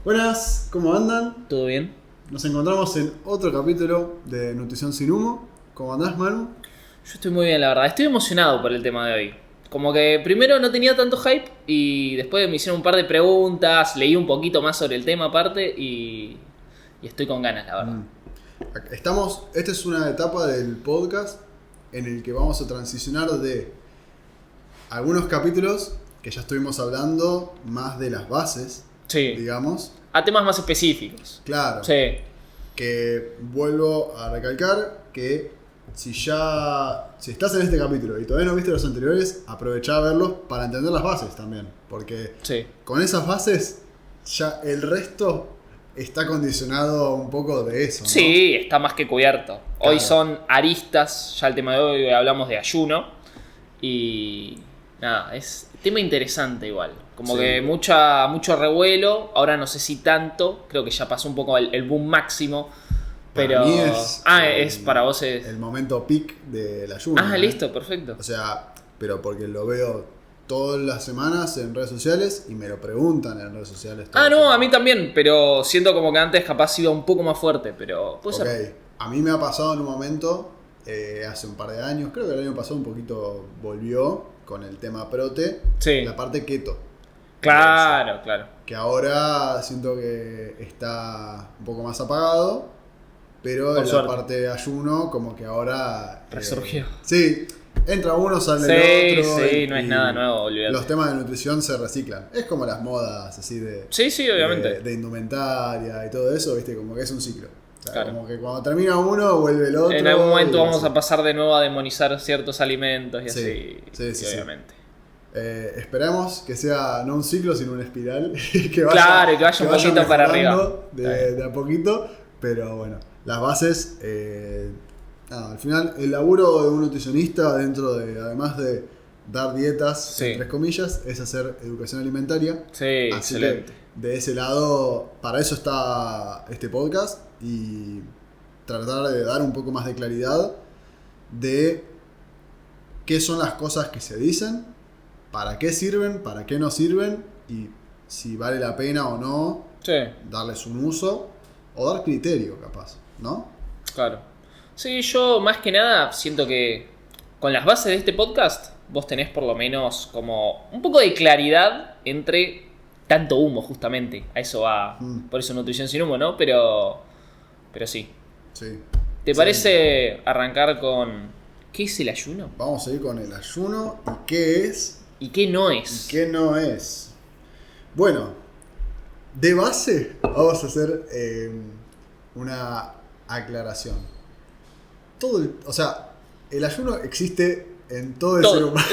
Buenas, ¿cómo andan? ¿Todo bien? Nos encontramos en otro capítulo de Nutrición sin Humo. ¿Cómo andás, Manu? Yo estoy muy bien, la verdad. Estoy emocionado por el tema de hoy. Como que primero no tenía tanto hype y después me hicieron un par de preguntas, leí un poquito más sobre el tema aparte y estoy con ganas, la verdad. Esta es una etapa del podcast en el que vamos a transicionar de algunos capítulos que ya estuvimos hablando más de las bases, Sí. digamos. A temas más específicos. Claro. Sí. Que vuelvo a recalcar que si estás en este capítulo y todavía no viste los anteriores, aprovechá a verlos para entender las bases también. Porque Sí. con esas bases ya el resto está condicionado un poco de eso, ¿no? Sí, está más que cubierto. Hoy Claro. son aristas, ya el tema de hoy hablamos de ayuno y nada, es tema interesante igual. Como Sí. que mucho revuelo, ahora no sé si tanto, creo que ya pasó un poco el boom máximo. Pero... Para mí es es para vos es... el momento peak del ayuno. ¿eh? listo, perfecto. O sea, pero porque lo veo todas las semanas en redes sociales y me lo preguntan en redes sociales. todo el No, tiempo. a mí también, pero siento como que antes capaz iba un poco más fuerte, pero puede Ok, ser. a mí me ha pasado en un momento, hace un par de años, creo que el año pasado un poquito volvió con el tema prote, Sí. la parte keto. Claro, claro. Que ahora siento que está un poco más apagado, pero Por en la suerte. parte de ayuno como que ahora... Resurgió. Sí, entra uno, sale Sí, el otro. sí, no es nada nuevo, olvídate. Los temas de nutrición se reciclan. Es como las modas así de... Sí, obviamente. De indumentaria y todo eso, viste, como que es un ciclo. O sea, Claro. como que cuando termina uno, vuelve el otro. En algún momento y vamos así. a pasar de nuevo a demonizar ciertos alimentos y Sí, así. sí, Obviamente. Esperemos que sea no un ciclo, sino una espiral. que vaya, Claro, y que vaya un poquito para mejorando arriba. Está bien. De a poquito. Pero bueno, las bases. Nada, al final, el laburo de un nutricionista, además de dar dietas, Sí. entre comillas, es hacer educación alimentaria. Sí, Así excelente. que de ese lado, para eso está este podcast y tratar de dar un poco más de claridad de qué son las cosas que se dicen, para qué sirven, para qué no sirven y si vale la pena o no Sí, darles un uso o dar criterio, capaz, ¿no? claro. Sí, yo más que nada siento que con las bases de este podcast vos tenés por lo menos como un poco de claridad entre tanto humo, justamente. A eso va. Por eso nutrición sin humo, ¿no? Pero sí. Sí. ¿Te Sí. parece arrancar con qué es el ayuno? Vamos a ir con el ayuno y qué es ¿Y qué no y es? qué no es. Bueno, de base vamos a hacer una aclaración. O sea, el ayuno existe en todo el Todo, ser humano.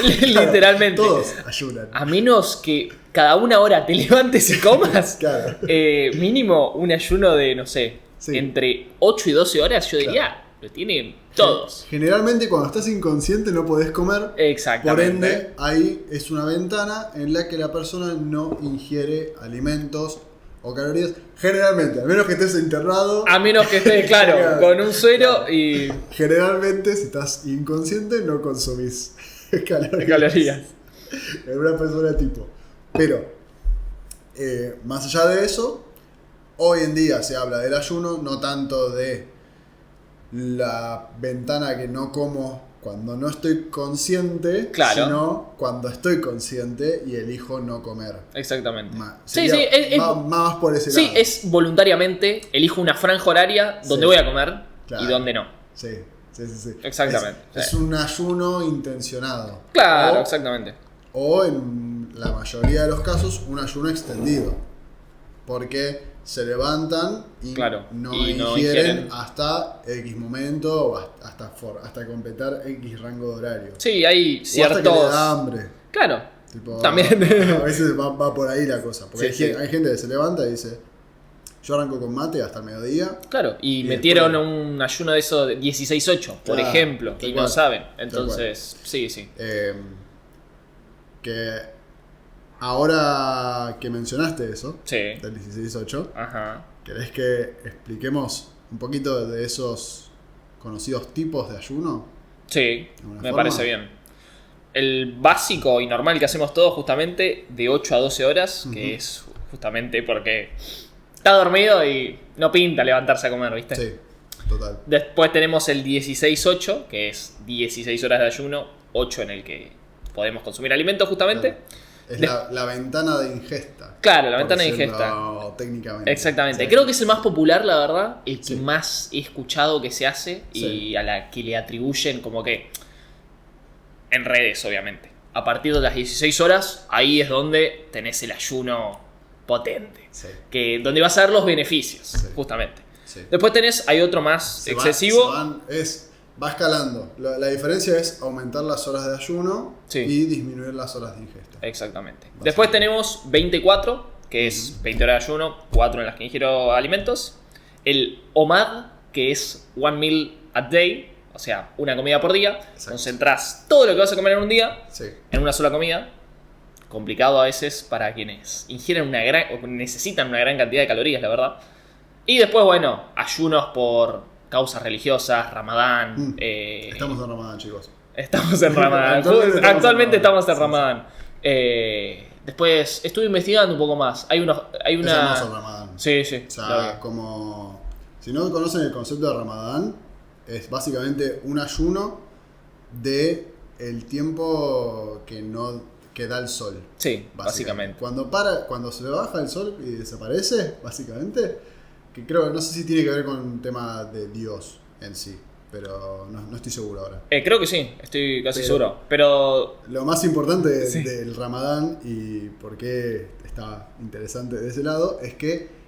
literalmente. Todos ayunan. A menos que cada una hora te levantes y comas, Claro. mínimo un ayuno de, no sé, Sí. entre 8 y 12 horas, yo diría, lo tienen todos. Generalmente cuando estás inconsciente no podés comer. Por Exactamente. ende, ahí es una ventana en la que la persona no ingiere alimentos o calorías. Generalmente, a menos que estés internado. A menos que estés, claro, con un suero y Generalmente, si estás inconsciente, no consumís calorías. calorías. En una persona tipo. Pero, más allá de eso, hoy en día se habla del ayuno, no tanto de la ventana que no como cuando no estoy consciente, Claro. sino cuando estoy consciente y elijo no comer. Exactamente. Sería Sí, es, más por ese sí, lado. es voluntariamente, elijo una franja horaria donde Sí. voy a comer Claro. y donde no. Sí. Exactamente, Es sí. un ayuno intencionado. Claro, O- exactamente. O en la mayoría de los casos, un ayuno extendido. Porque se levantan y Claro, no y no ingieren ingieren. hasta X momento o hasta completar X rango de horario. Sí, hay O hasta que le ciertos... da hambre. Claro, Tipo, también. A veces va por ahí la cosa. Porque Sí, sí. hay gente que se levanta y dice: yo arranco con mate hasta el mediodía. Claro, y Y metieron después- un ayuno de eso de 16-8, por Claro, ejemplo, tal y cual, no saben. tal Entonces, sí. Que ahora que mencionaste eso, Sí. del 16-8, Ajá. ¿querés que expliquemos un poquito de esos conocidos tipos de ayuno? Sí, ¿Alguna me forma? parece bien. El básico y normal que hacemos todos, justamente, de 8 a 12 horas, que es justamente porque está dormido y no pinta levantarse a comer, ¿viste? Sí, total. Después tenemos el 16-8, que es 16 horas de ayuno, 8 en el que podemos consumir alimentos justamente. Claro. Es la ventana de ingesta. Claro, la ventana de ingesta. Técnicamente. Exactamente. Sí. Creo que es el más popular, la verdad. El que Sí. más he escuchado que se hace y Sí. a la que le atribuyen como que... En redes, obviamente. A partir de las 16 horas, ahí es donde tenés el ayuno potente. Sí. Donde vas a ver los beneficios, Sí. justamente. Sí. Después hay otro más excesivo. Va escalando. La diferencia es aumentar las horas de ayuno Sí. y disminuir las horas de ingesta. Exactamente. Después tenemos 24, que es 20 horas de ayuno, 4 en las que ingiero alimentos. El OMAD, que es one meal a day, o sea, una comida por día. Exacto. Concentrás todo lo que vas a comer en un día Sí. en una sola comida. Complicado a veces para quienes ingieren o necesitan una gran cantidad de calorías, la verdad. Y después, bueno, ayunos por causas religiosas, Ramadán. Estamos en Ramadán, chicos. Estamos en Ramadán. Actualmente estamos en Ramadán. Después estuve investigando un poco más. Hay Es una. hermoso el Ramadán. Sí, sí. O sea, como... Si no conocen el concepto de Ramadán, es básicamente un ayuno de el tiempo que da el sol. Sí, básicamente. Cuando se baja el sol y desaparece, básicamente, que creo, no sé si tiene que ver con un tema de Dios en sí, pero no estoy seguro ahora. Creo que sí, estoy casi Pero- seguro. Pero. Lo más importante Sí. del Ramadán y por qué está interesante de ese lado es que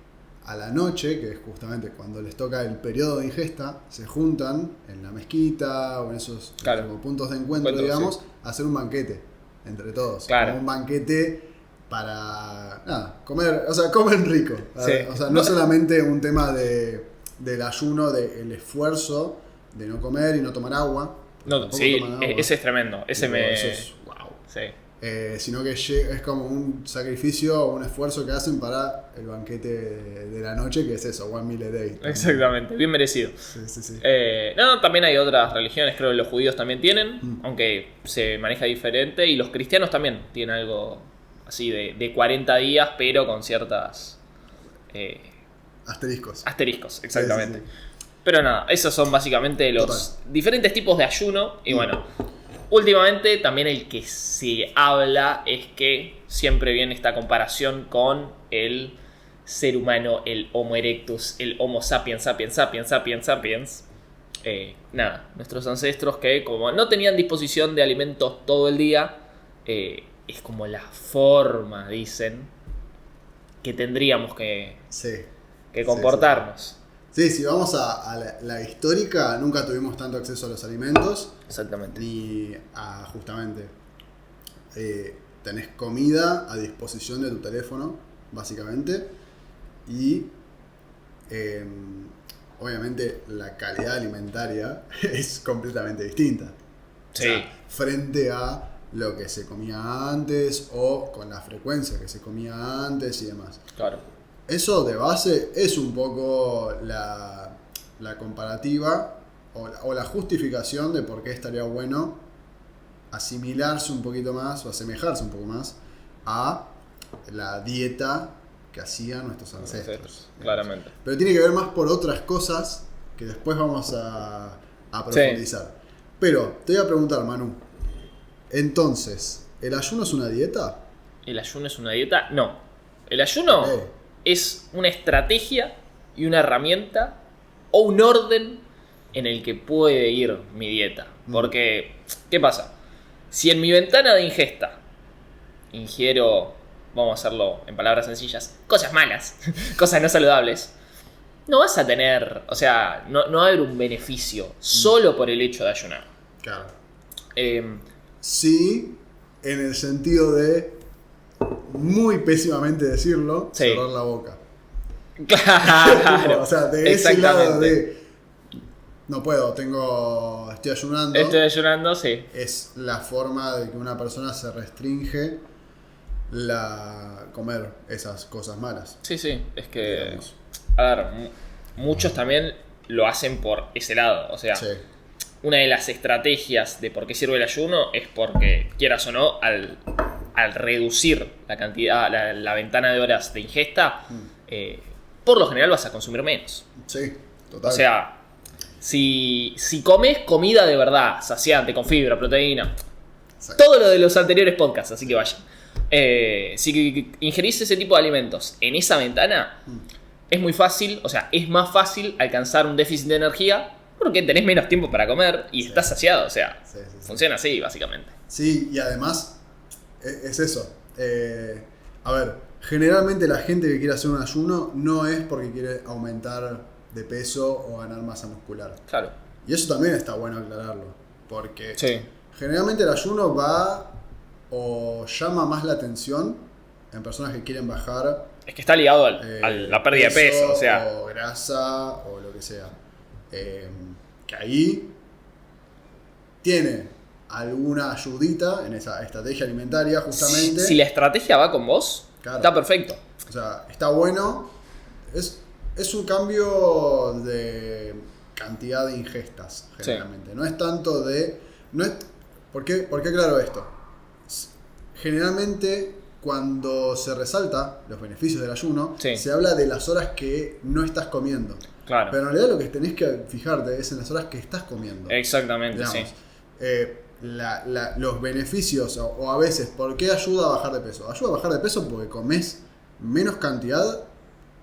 a la noche, que es justamente cuando les toca el periodo de ingesta, se juntan en la mezquita o en esos Claro. como puntos de encuentro, Encuentro, digamos, a hacer un banquete entre todos. Claro. Como un banquete para comer, o sea, comen rico. Sí. O sea, no solamente un tema del ayuno, del esfuerzo de no comer y no tomar agua. No, Tampoco sí, toman agua. ese es tremendo. Ese Pero me. eso es wow. Sí. Sino que es como un sacrificio o un esfuerzo que hacen para el banquete de la noche, que es eso, one meal a day. Exactamente, bien merecido. Sí, sí, sí. No, también hay otras religiones, creo que los judíos también tienen, aunque se maneja diferente, y los cristianos también tienen algo así de 40 días, pero con ciertas Asteriscos. asteriscos, exactamente. Sí, sí, sí. Pero nada, esos son básicamente los diferentes tipos de ayuno, y bueno, últimamente también el que se habla es que siempre viene esta comparación con el ser humano, el Homo erectus, el Homo sapiens, sapiens, sapiens, sapiens, sapiens. Nada, nuestros ancestros que como no tenían disposición de alimentos todo el día, es como la forma, dicen, que tendríamos que Sí. comportarnos. Sí, si vamos a la histórica, nunca tuvimos tanto acceso a los alimentos, Exactamente. ni a justamente tenés comida a disposición de tu teléfono, básicamente, y obviamente la calidad alimentaria es completamente distinta. Sí. O sea, frente a lo que se comía antes o con la frecuencia que se comía antes y demás. Claro. Eso de base es un poco la comparativa o la justificación de por qué estaría bueno asimilarse un poquito más o asemejarse un poco más a la dieta que hacían nuestros ancestros. Claramente. Pero tiene que ver más por otras cosas que después vamos a profundizar. Pero te voy a preguntar, Manu, entonces, ¿el ayuno es una dieta? ¿El ayuno es una dieta? No. El ayuno es una estrategia y una herramienta o un orden en el que puede ir mi dieta. Porque, ¿qué pasa? Si en mi ventana de ingesta ingiero, vamos a hacerlo en palabras sencillas, cosas malas, cosas no saludables, no vas a tener, o sea, no va a haber un beneficio solo por el hecho de ayunar. Claro. Eh, Sí, en el sentido de, muy pésimamente decirlo, Sí. cerrar la boca. claro. O sea, de ese lado Exactamente. de no puedo, estoy ayunando, Estoy ayunando, sí. es la forma de que una persona se restringe comer esas cosas malas. Sí, sí. Es que, Digamos. a ver, muchos también lo hacen por ese lado. O sea, Sí, una de las estrategias de por qué sirve el ayuno es porque, quieras o no, al reducir la cantidad, la ventana de horas de ingesta, por lo general vas a consumir menos. Sí, total. O sea, si comes comida de verdad, saciante, con fibra, proteína, Exacto. todo lo de los anteriores podcasts, así que vayan. Si ingerís ese tipo de alimentos en esa ventana, es muy fácil, o sea, es más fácil alcanzar un déficit de energía porque tenés menos tiempo para comer y estás saciado, o sea, Sí. funciona así, básicamente. Sí, y además es eso. A ver, generalmente la gente que quiere hacer un ayuno no es porque quiere aumentar de peso o ganar masa muscular. Claro. Y eso también está bueno aclararlo, porque Sí. generalmente el ayuno va o llama más la atención en personas que quieren bajar Es que está ligado a la pérdida de peso, o sea. o grasa o lo que sea. Que ahí tiene alguna ayudita en esa estrategia alimentaria justamente. Si la estrategia va con vos, Claro. está perfecto. O sea, está bueno. Es un cambio de cantidad de ingestas, generalmente. No es tanto de... ¿Por qué aclaro esto? Generalmente, cuando se resalta los beneficios del ayuno, Sí. se habla de las horas que no estás comiendo. Claro. Pero en realidad lo que tenés que fijarte es en las horas que estás comiendo. Exactamente, Digamos, sí. los beneficios, o a veces, ¿por qué ayuda a bajar de peso? Ayuda a bajar de peso porque comes menos cantidad,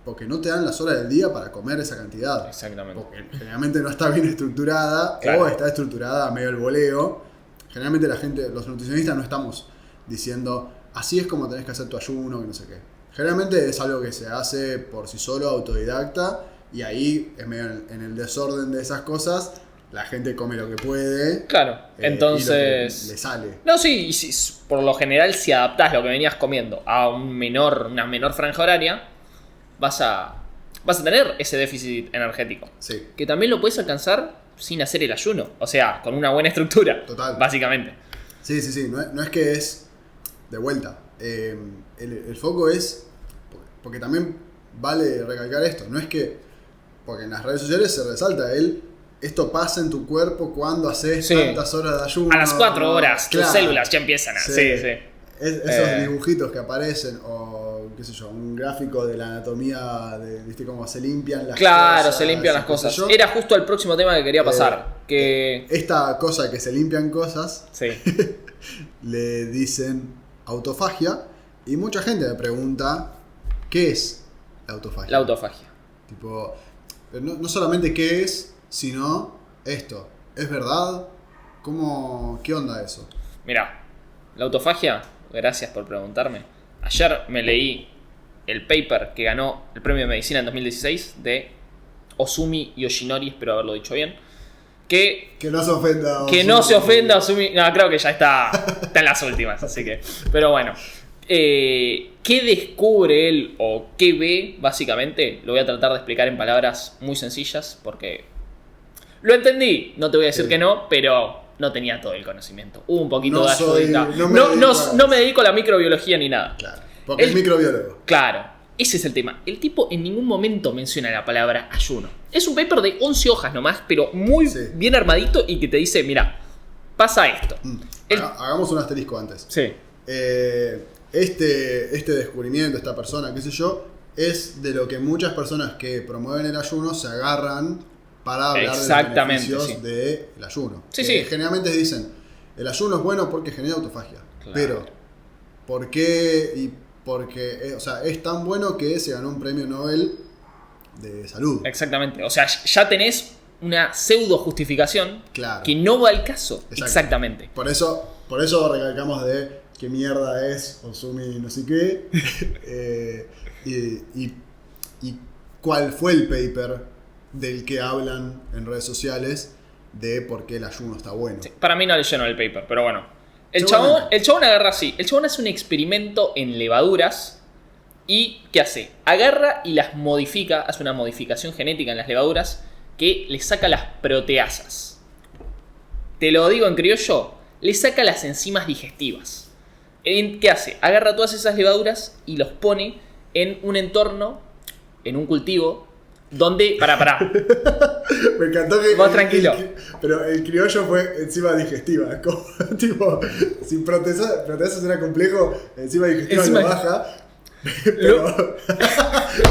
porque no te dan las horas del día para comer esa cantidad. Exactamente. Porque generalmente no está bien estructurada, Claro. o está estructurada a medio el voleo. Generalmente la gente, los nutricionistas no estamos diciendo, así es como tenés que hacer tu ayuno, que no sé qué. Generalmente es algo que se hace por sí solo, autodidacta, y ahí, es medio en el desorden de esas cosas, la gente come lo que puede. Claro, y entonces... lo que le sale. No, sí, y si, por lo general, si adaptás lo que venías comiendo a una menor franja horaria, vas a tener ese déficit energético. Sí, Que también lo puedes alcanzar sin hacer el ayuno. O sea, con una buena estructura. Total. Básicamente. sí. No es que es de vuelta. El foco es, porque también vale recalcar esto, no es que, porque en las redes sociales se resalta esto pasa en tu cuerpo cuando haces Sí. tantas horas de ayuno. A las 4 horas tus Claro. células ya empiezan a... Sí, sí. Esos dibujitos que aparecen, o qué sé yo, un gráfico de la anatomía, ¿viste cómo se limpian las Claro, cosas? se limpian las qué sé cosas. yo. Era justo el próximo tema que quería pasar. Que... Esta cosa que se limpian cosas, Sí. le dicen autofagia, y mucha gente me pregunta, ¿qué es la autofagia? La autofagia. Tipo, no solamente qué es, sino esto. ¿Es verdad? ¿Qué onda eso? Mira, la autofagia, gracias por preguntarme. Ayer me leí el paper que ganó el premio de medicina en 2016 de Ozumi Yoshinori, espero haberlo dicho bien. Que no se ofenda. no se ofenda Ozumi. No, creo que ya está en las últimas, así que. Pero bueno. ¿Qué descubre él o qué ve? Básicamente, lo voy a tratar de explicar en palabras muy sencillas porque lo entendí. No te voy a decir Sí. que no, pero no tenía todo el conocimiento. Hubo un poquito No de soy- ayudita. no me dedico a No me dedico a la microbiología ni nada. Claro, porque es microbiólogo. Claro, ese es el tema. El tipo en ningún momento menciona la palabra ayuno. Es un paper de 11 hojas nomás, pero muy Sí. bien armadito y que te dice, mira, pasa esto. Hagamos un asterisco antes. Sí. Este descubrimiento, esta persona, qué sé yo, es de lo que muchas personas que promueven el ayuno se agarran para hablar Exactamente, de los sí. beneficios del ayuno. Sí, Que sí. generalmente dicen, el ayuno es bueno porque genera autofagia. Claro. Pero, ¿por qué? Y porque, o sea, es tan bueno que se ganó un premio Nobel de salud. Exactamente. O sea, ya tenés una pseudo justificación Claro. que no va al caso. Exacto. Exactamente. Por eso recalcamos de qué mierda es Ozumi no sé qué. Y cuál fue el paper del que hablan en redes sociales de por qué el ayuno está bueno. Sí, para mí no leyeron el paper, pero bueno. El Seguramente. chabón agarra así. El chabón hace un experimento en levaduras. ¿Y qué hace? Agarra y las modifica, hace una modificación genética en las levaduras que le saca las proteasas. Te lo digo en criollo, le saca las enzimas digestivas. ¿Qué hace? Agarra todas esas levaduras y los pone en un entorno, en un cultivo, donde... Pará. Me encantó que. Vos tranquilo. Pero el criollo fue enzima digestiva. Como, tipo, si proteasas era complejo, enzima digestiva Enzima- lo baja. Pero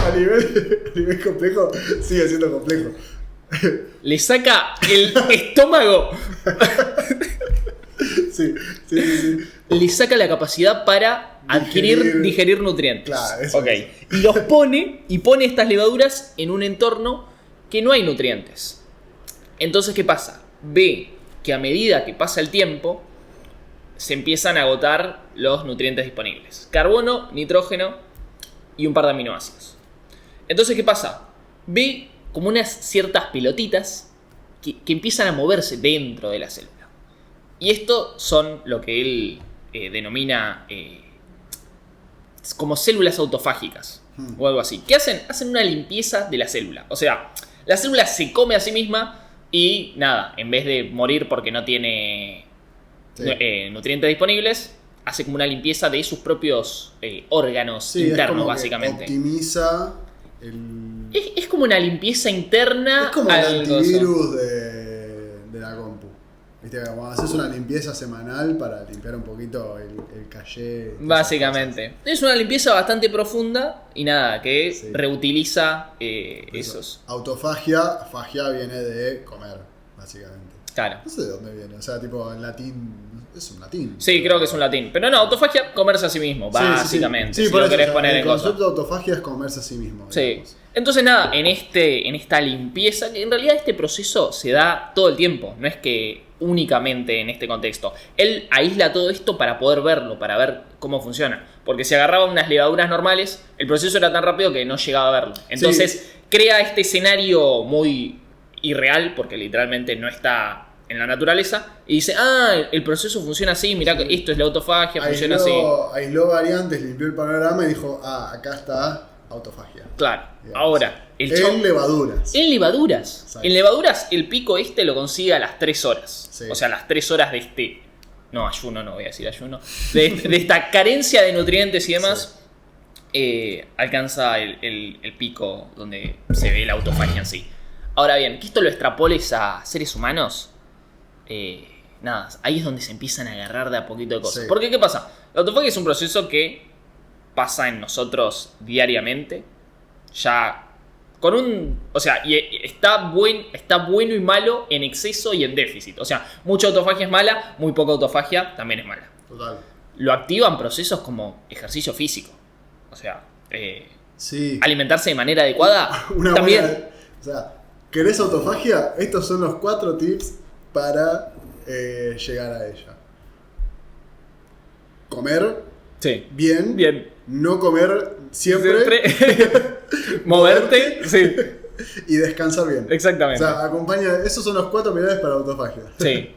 a nivel complejo, sigue siendo complejo. Le saca el estómago. Sí. Le saca la capacidad para digerir nutrientes. Claro, eso ok. es. Y los pone estas levaduras en un entorno que no hay nutrientes. Entonces, ¿qué pasa? Ve que a medida que pasa el tiempo, se empiezan a agotar los nutrientes disponibles. Carbono, nitrógeno y un par de aminoácidos. Entonces, ¿qué pasa? Ve como unas ciertas pelotitas que empiezan a moverse dentro de la célula. Y esto son lo que él denomina como células autofágicas o algo así. ¿Qué hacen? Hacen una limpieza de la célula. O sea, la célula se come a sí misma y nada, en vez de morir porque no tiene nutrientes disponibles, hace como una limpieza de sus propios órganos internos, básicamente. Optimiza Es como una limpieza interna. Es como el antivirus de la compu. Viste, cuando haces una limpieza semanal para limpiar un poquito el caché. Básicamente. Es una limpieza bastante profunda y nada, que reutiliza esos. Autofagia, fagia viene de comer, básicamente. Claro. No sé de dónde viene, o sea, tipo en latín. Es un latín. Sí, creo que es un latín. Pero no, autofagia, comerse a sí mismo, básicamente. Sí, si por lo eso, querés poner en el cosa. concepto de autofagia es comerse a sí mismo. Sí. Digamos. Entonces nada, en esta limpieza, que en realidad este proceso se da todo el tiempo, no es que únicamente en este contexto. Él aísla todo esto para poder verlo, para ver cómo funciona. Porque si agarraba unas levaduras normales, el proceso era tan rápido que no llegaba a verlo. Entonces crea este escenario muy irreal, porque literalmente no está en la naturaleza, y dice, el proceso funciona así, mirá que esto es la autofagia, funciona así. Aisló variantes, limpió el panorama y dijo, acá está autofagia. Claro. Digamos. Ahora, en levaduras. En levaduras. Exacto. En levaduras el pico lo consigue a las 3 horas. Sí. O sea, las 3 horas de ayuno, no voy a decir ayuno. De esta carencia de nutrientes y demás. Alcanza el pico donde se ve la autofagia en sí. Ahora bien, que esto lo extrapoles a seres humanos, nada, ahí es donde se empiezan a agarrar de a poquito de cosas. Sí. Porque, ¿qué pasa? La autofagia es un proceso que pasa en nosotros diariamente. Ya con o sea, y está bueno y malo en exceso y en déficit. O sea, mucha autofagia es mala, muy poca autofagia también es mala. Total. Lo activan procesos como ejercicio físico. O sea, alimentarse de manera adecuada también. O sea, ¿querés autofagia? Estos son los 4 tips para llegar a ella. Comer bien. No comer siempre. Moverte. Sí. Y descansar bien. Exactamente. O sea, acompaña. Esos son los 4 pilares para autofagia. Sí.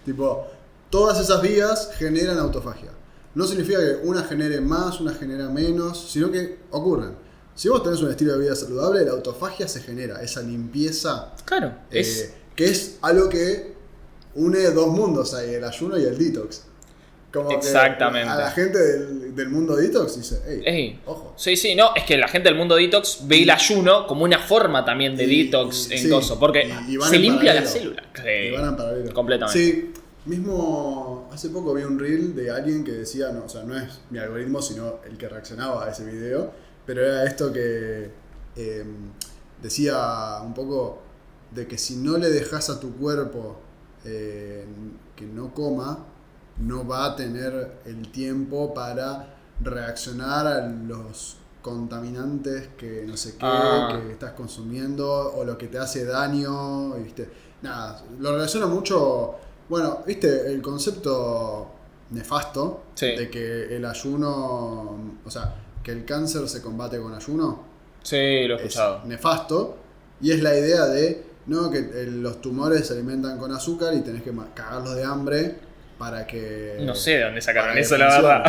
Tipo, todas esas vías generan autofagia. No significa que una genere más, una genera menos, sino que ocurren. Si vos tenés un estilo de vida saludable, la autofagia se genera, esa limpieza. Claro. Que es algo que une 2 mundos ahí, el ayuno y el detox. Como exactamente. Que a la gente del mundo detox dice, hey, ojo. Sí, no, es que la gente del mundo detox ve el ayuno como una forma también de detox en coso, porque se limpia la célula. Y van en paralelo. Completamente. Sí, mismo hace poco vi un reel de alguien que decía, no, o sea, no es mi algoritmo, sino el que reaccionaba a ese video, pero era esto que decía un poco de que si no le dejas a tu cuerpo que no coma, no va a tener el tiempo para reaccionar a los contaminantes que no sé qué, que estás consumiendo o lo que te hace daño, ¿viste? Nada, lo relaciona mucho, bueno, ¿viste? El concepto nefasto de que el ayuno, o sea, que el cáncer se combate con ayuno. Sí, lo he escuchado. Es nefasto y es la idea de, no, que los tumores se alimentan con azúcar y tenés que cagarlos de hambre para que... No sé de dónde sacaron eso, la verdad.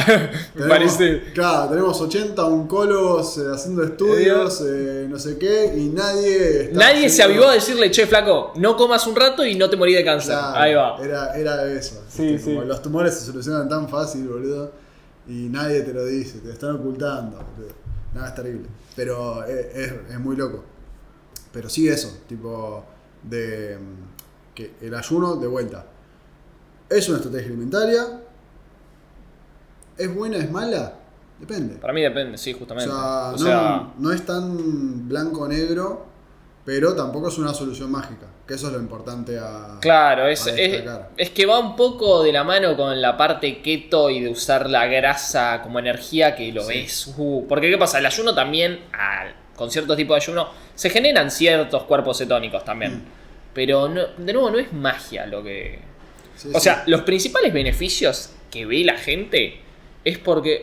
Parece... Claro, tenemos 80 oncólogos haciendo estudios, no sé qué, y nadie se avivó a decirle, che, flaco, no comas un rato y no te morí de cáncer. Claro, ahí va. Era eso. Sí, como los tumores se solucionan tan fácil, boludo, y nadie te lo dice, te lo están ocultando, boludo. Nada, es terrible. Pero es muy loco. Pero sí eso, tipo, de que el ayuno, de vuelta, es una estrategia alimentaria. ¿Es buena, es mala? Depende. Para mí depende, sí, justamente. O sea, no es tan blanco-negro, pero tampoco es una solución mágica. Que eso es lo importante a claro, destacar. es que va un poco de la mano con la parte keto y de usar la grasa como energía que lo ves. Porque ¿qué pasa? El ayuno también, con ciertos tipos de ayuno, se generan ciertos cuerpos cetónicos también. Pero de nuevo, no es magia lo que... Sí, o sea, los principales beneficios que ve la gente es porque,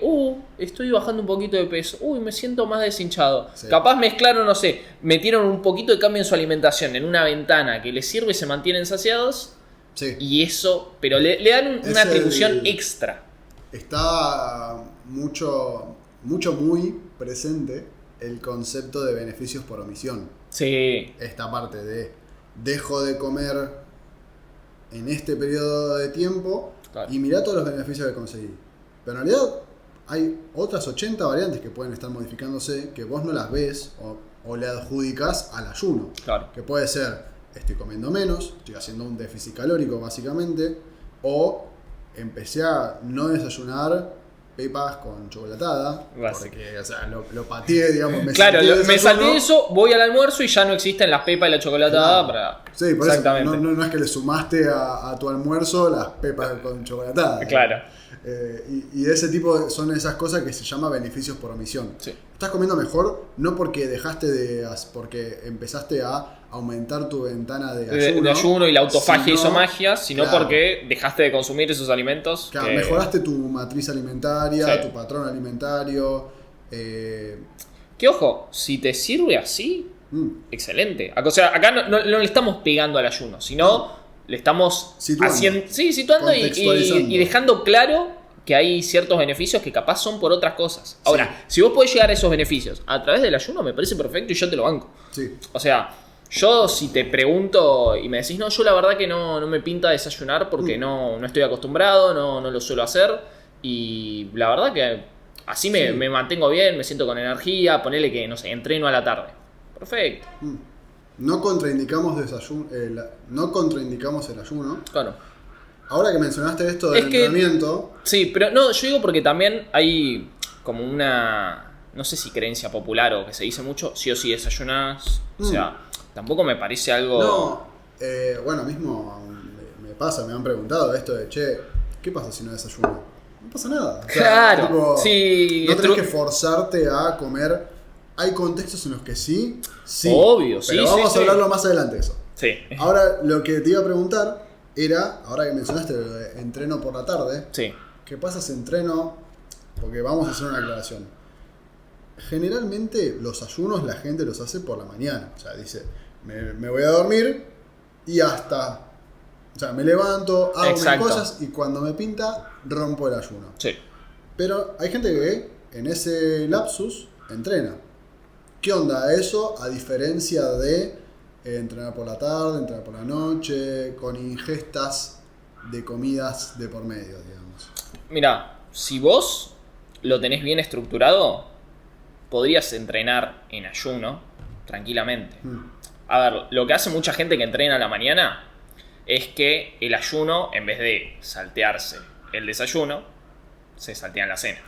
estoy bajando un poquito de peso, me siento más deshinchado. Sí. Capaz mezclaron, no sé, metieron un poquito de cambio en su alimentación en una ventana que les sirve y se mantienen saciados. Sí. Y eso, pero le dan una atribución extra. Está muy presente el concepto de beneficios por omisión. Sí. Esta parte de dejo de comer en este periodo de tiempo, claro, y mirá todos los beneficios que conseguí. Pero en realidad hay otras 80 variantes que pueden estar modificándose que vos no las ves o le adjudicas al ayuno. Claro. Que puede ser, estoy comiendo menos, estoy haciendo un déficit calórico básicamente, o empecé a no desayunar pepas con chocolatada, porque o sea, lo pateé, digamos. Me salté eso, voy al almuerzo y ya no existen las pepas y la chocolatada. Claro. Sí, por exactamente. Eso no es que le sumaste a tu almuerzo las pepas con chocolatada. Claro. Y ese tipo son esas cosas que se llama beneficios por omisión. Sí. Estás comiendo mejor no porque porque empezaste a aumentar tu ventana de ayuno y la autofagia hizo magia, sino claro, porque dejaste de consumir esos alimentos. Claro, mejoraste tu matriz alimentaria, sí, tu patrón alimentario. Que ojo, si te sirve así, excelente. O sea, acá no le estamos pegando al ayuno, sino le estamos situando y dejando claro que hay ciertos beneficios que capaz son por otras cosas. Ahora, sí, si vos podés llegar a esos beneficios a través del ayuno, me parece perfecto y yo te lo banco. Sí. O sea, yo si te pregunto y me decís, no, yo la verdad que no me pinta desayunar porque no estoy acostumbrado, no lo suelo hacer. Y la verdad que así me mantengo bien, me siento con energía, ponele que, no sé, entreno a la tarde. Perfecto. No contraindicamos el ayuno. Claro. Ahora que mencionaste esto del entrenamiento... Sí, pero no, yo digo porque también hay como una... No sé si creencia popular o que se dice mucho, sí o sí desayunás. O sea, tampoco me parece algo... No, bueno, mismo me pasa, me han preguntado esto de, che, ¿qué pasa si no desayuno? No pasa nada. O sea, claro, tipo, sí. No tenés que forzarte a comer. Hay contextos en los que sí. Obvio, pero vamos a hablarlo más adelante de eso. Sí. Ahora, lo que te iba a preguntar era, ahora que mencionaste lo de entreno por la tarde, sí, ¿qué pasa si entreno? Porque vamos a hacer una aclaración. Generalmente los ayunos la gente los hace por la mañana. O sea, dice, me voy a dormir y hasta... O sea, me levanto, hago mis cosas y cuando me pinta, rompo el ayuno. Sí. Pero hay gente que en ese lapsus entrena. ¿Qué onda eso a diferencia de entrenar por la tarde, entrenar por la noche, con ingestas de comidas de por medio, digamos? Mira, si vos lo tenés bien estructurado, podrías entrenar en ayuno tranquilamente. A ver, lo que hace mucha gente que entrena a la mañana es que el ayuno, en vez de saltearse el desayuno, se saltean la cena.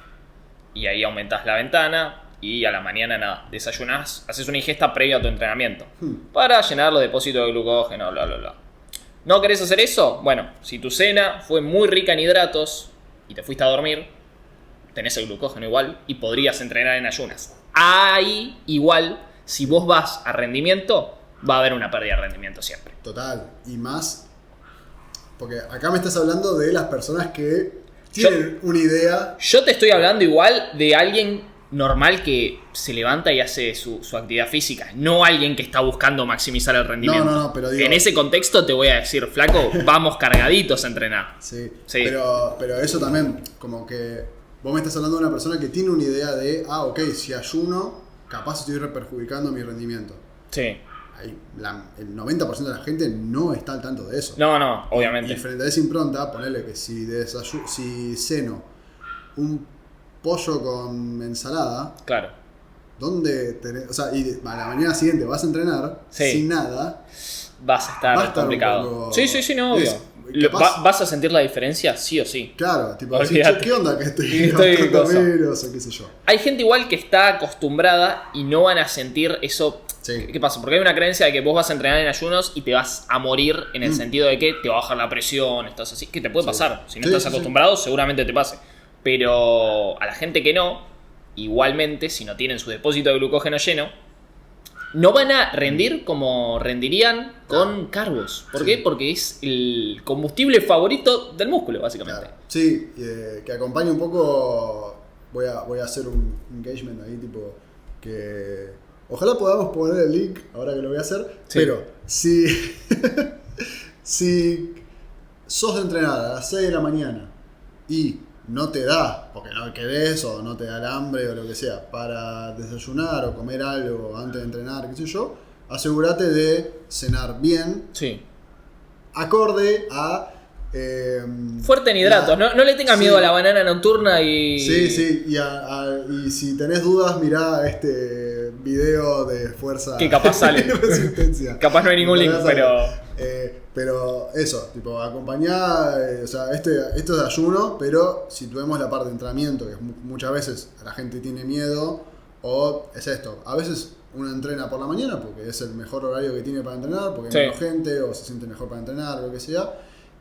Y ahí aumentás la ventana y a la mañana nada, desayunás, haces una ingesta previa a tu entrenamiento para llenar los depósitos de glucógeno, bla, bla, bla. ¿No querés hacer eso? Bueno, si tu cena fue muy rica en hidratos y te fuiste a dormir, tenés el glucógeno igual y podrías entrenar en ayunas. Ahí, igual, si vos vas a rendimiento, va a haber una pérdida de rendimiento siempre. Total, y más, porque acá me estás hablando de las personas que tienen una idea. Yo te estoy hablando igual de alguien normal que se levanta y hace su actividad física, no alguien que está buscando maximizar el rendimiento. No, pero digo, en ese contexto te voy a decir, flaco, vamos cargaditos a entrenar. Sí. Pero eso también, como que vos me estás hablando de una persona que tiene una idea de, ok, si ayuno, capaz estoy perjudicando mi rendimiento. Sí. El 90% de la gente no está al tanto de eso. No, obviamente. Y frente a esa impronta, ponerle que si ceno un pollo con ensalada, claro, ¿dónde tenés? O sea, y a la mañana siguiente vas a entrenar sin nada, vas a estar complicado. Sí, no, obvio. ¿Vas a sentir la diferencia? Sí o sí. Claro, tipo, decir, che, ¿qué onda que estoy gastando menos o qué sé yo? Hay gente igual que está acostumbrada y no van a sentir eso. Sí. ¿Qué pasa? Porque hay una creencia de que vos vas a entrenar en ayunos y te vas a morir en el sentido de que te va a bajar la presión, estás así, que te puede pasar. Si no estás acostumbrado, seguramente te pase. Pero a la gente que no, igualmente, si no tienen su depósito de glucógeno lleno, no van a rendir como rendirían con carbos. ¿Por qué? Porque es el combustible favorito del músculo, básicamente. Claro. Sí, que acompañe un poco. Voy a hacer un engagement ahí, tipo, que ojalá podamos poner el link ahora que lo voy a hacer. Sí. Pero si sos de entrenar a las 6 de la mañana y no te da, porque no querés o no te da el hambre o lo que sea, para desayunar o comer algo antes de entrenar, qué sé yo, asegúrate de cenar bien, acorde a... fuerte en hidratos, no le tengas miedo a la banana nocturna y... Sí, y si tenés dudas, mirá este video de fuerza... Que capaz sale. Resistencia. Capaz no hay ningún link, pero eso, tipo, acompañar, o sea, esto es de ayuno, pero situemos la parte de entrenamiento, que muchas veces la gente tiene miedo, o es esto, a veces uno entrena por la mañana porque es el mejor horario que tiene para entrenar, porque hay menos gente, o se siente mejor para entrenar, o lo que sea,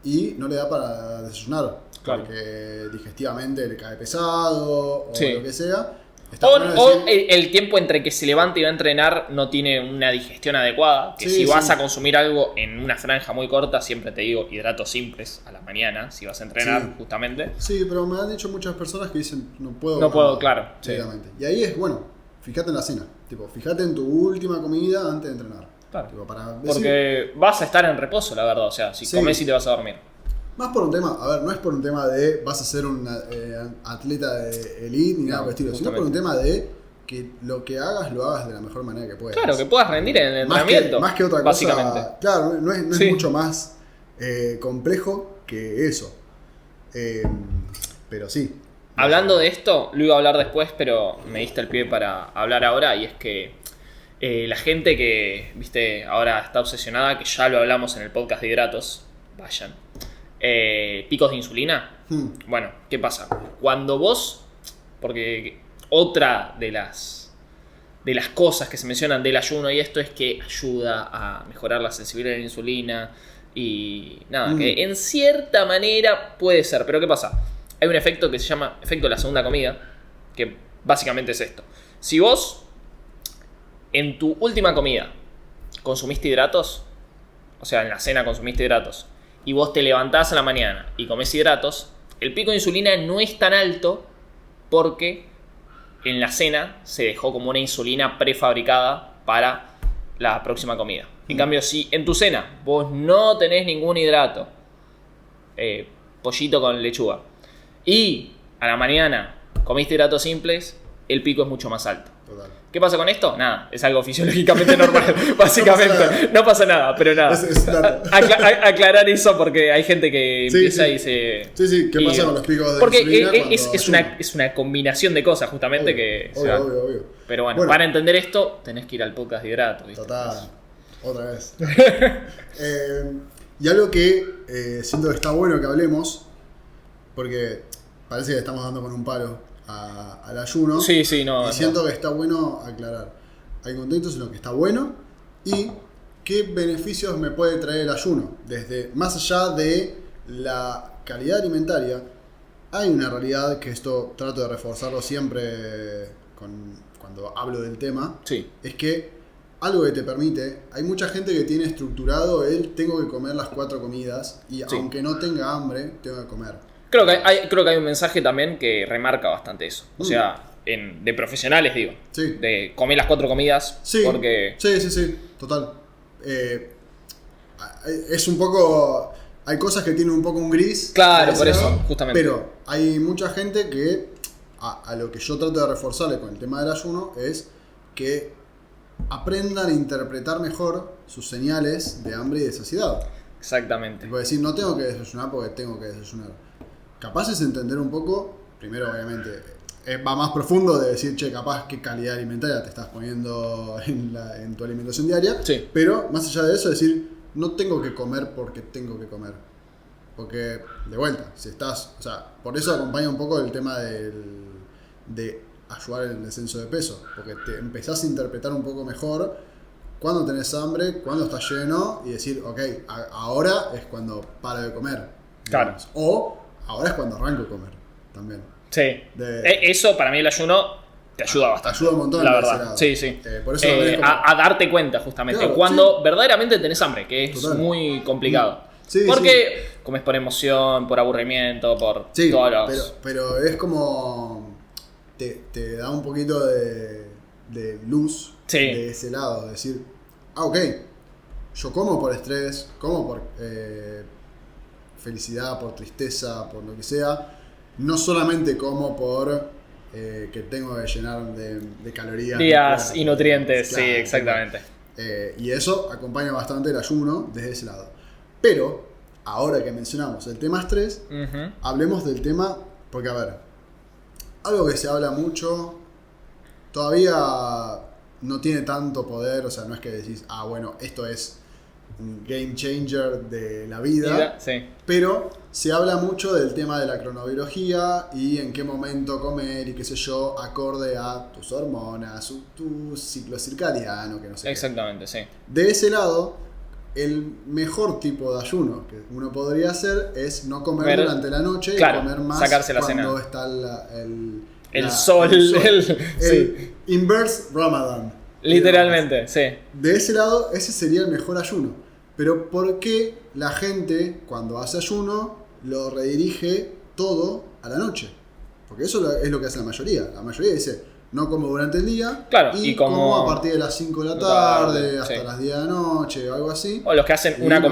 y no le da para desayunar, porque digestivamente le cae pesado, o lo que sea. O el tiempo entre que se levanta y va a entrenar no tiene una digestión adecuada. Que si vas a consumir algo en una franja muy corta, siempre te digo hidratos simples a la mañana, si vas a entrenar justamente. Sí, pero me han dicho muchas personas que dicen no puedo, claro. Y ahí es, bueno, fíjate en la cena. Tipo, fíjate en tu última comida antes de entrenar. Claro. Tipo, porque vas a estar en reposo, la verdad. O sea, si comes y te vas a dormir. Más por un tema, no es por un tema de vas a ser un atleta de elite ni nada por el estilo, sino por un tema de que lo que hagas lo hagas de la mejor manera que puedas. Claro, que puedas rendir en el entrenamiento. Más que otra cosa, básicamente. Claro, no es mucho más complejo que eso. Pero sí. Hablando de esto, lo iba a hablar después, pero me diste el pie para hablar ahora, y es que la gente que, viste, ahora está obsesionada, que ya lo hablamos en el podcast de hidratos, vayan. Picos de insulina. Bueno, ¿qué pasa? Cuando vos, porque otra de las cosas que se mencionan del ayuno y esto es que ayuda a mejorar la sensibilidad a la insulina y nada, que en cierta manera puede ser, pero ¿qué pasa? Hay un efecto que se llama efecto de la segunda comida, que básicamente es esto. Si vos en tu última comida consumiste hidratos, o sea, en la cena consumiste hidratos, y vos te levantás a la mañana y comés hidratos, el pico de insulina no es tan alto porque en la cena se dejó como una insulina prefabricada para la próxima comida. En cambio, si en tu cena vos no tenés ningún hidrato, pollito con lechuga, y a la mañana comiste hidratos simples, el pico es mucho más alto. Total. ¿Qué pasa con esto? Nada, es algo fisiológicamente normal, básicamente. No pasa nada, pero nada. Aclarar eso porque hay gente que empieza y se... Sí, ¿qué pasa con los picos de porque insulina? es una combinación de cosas justamente obvio. Pero bueno, para entender esto tenés que ir al podcast de hidratos, ¿viste? Total, otra vez. Y algo que siento que está bueno que hablemos, porque parece que estamos dando con un palo al ayuno. Sí, y siento que está bueno aclarar. Hay contextos en los que está bueno y qué beneficios me puede traer el ayuno. Desde más allá de la calidad alimentaria, hay una realidad que esto trato de reforzarlo siempre cuando hablo del tema. Sí. Es que algo que te permite, hay mucha gente que tiene estructurado tengo que comer las 4 comidas y aunque no tenga hambre, tengo que comer. Creo que hay un mensaje también que remarca bastante eso. O sea, de profesionales, digo. Sí. De comer las 4 comidas. Sí, porque... sí, total. Es un poco... Hay cosas que tienen un poco un gris. Claro, por eso, justamente. Pero hay mucha gente que, a lo que yo trato de reforzarle con el tema del ayuno, es que aprendan a interpretar mejor sus señales de hambre y de saciedad. Exactamente. Puedo decir, no tengo que desayunar porque tengo que desayunar. Capaz es entender un poco, primero obviamente, va más profundo de decir, che, capaz qué calidad alimentaria te estás poniendo en tu alimentación diaria. Sí. Pero más allá de eso, decir, no tengo que comer porque tengo que comer. Porque, de vuelta, si estás... O sea, por eso acompaña un poco el tema de ayudar en el descenso de peso. Porque te empezás a interpretar un poco mejor cuando tenés hambre, cuando estás lleno y decir, ok, ahora es cuando paro de comer. Claro. Digamos. O ahora es cuando arranco a comer también. Sí. Eso para mí el ayuno te ayuda bastante. Te ayuda un montón, la de verdad. ese lado. Sí, sí. Por eso como... a darte cuenta, justamente. Claro, cuando sí. verdaderamente tenés hambre, que es Total. muy complicado. Sí, porque comes por emoción, por aburrimiento, por sí, todos los... pero es como... Te da un poquito de luz Sí. de ese lado. Decir, ok, yo como por estrés, como por felicidad, por tristeza, por lo que sea. No solamente como por que tengo que llenar de calorías. Días y nutrientes, Claro, sí, exactamente. Y eso acompaña bastante el ayuno desde ese lado. Pero, ahora que mencionamos el tema estrés, Ujú. hablemos del tema, porque a ver, algo que se habla mucho, todavía no tiene tanto poder, o sea, no es que decís, bueno, esto es un game changer de la vida, Sí. pero se habla mucho del tema de la cronobiología y en qué momento comer y qué sé yo, acorde a tus hormonas, tu ciclo circadiano, que no sé qué. Exactamente, sí. De ese lado, el mejor tipo de ayuno que uno podría hacer es no comer durante la noche, claro, y comer más sacarse la cuando cena. está El sol. el inverse Ramadan. Literalmente, sí. De ese lado, ese sería el mejor ayuno. Pero ¿por qué la gente, cuando hace ayuno, lo redirige todo a la noche? Porque eso es lo que hace la mayoría. La mayoría dice, no como durante el día, Claro, y como como a partir de las 5 de la tarde, hasta sí. las 10 de la noche, o algo así. O los que hacen Y una no.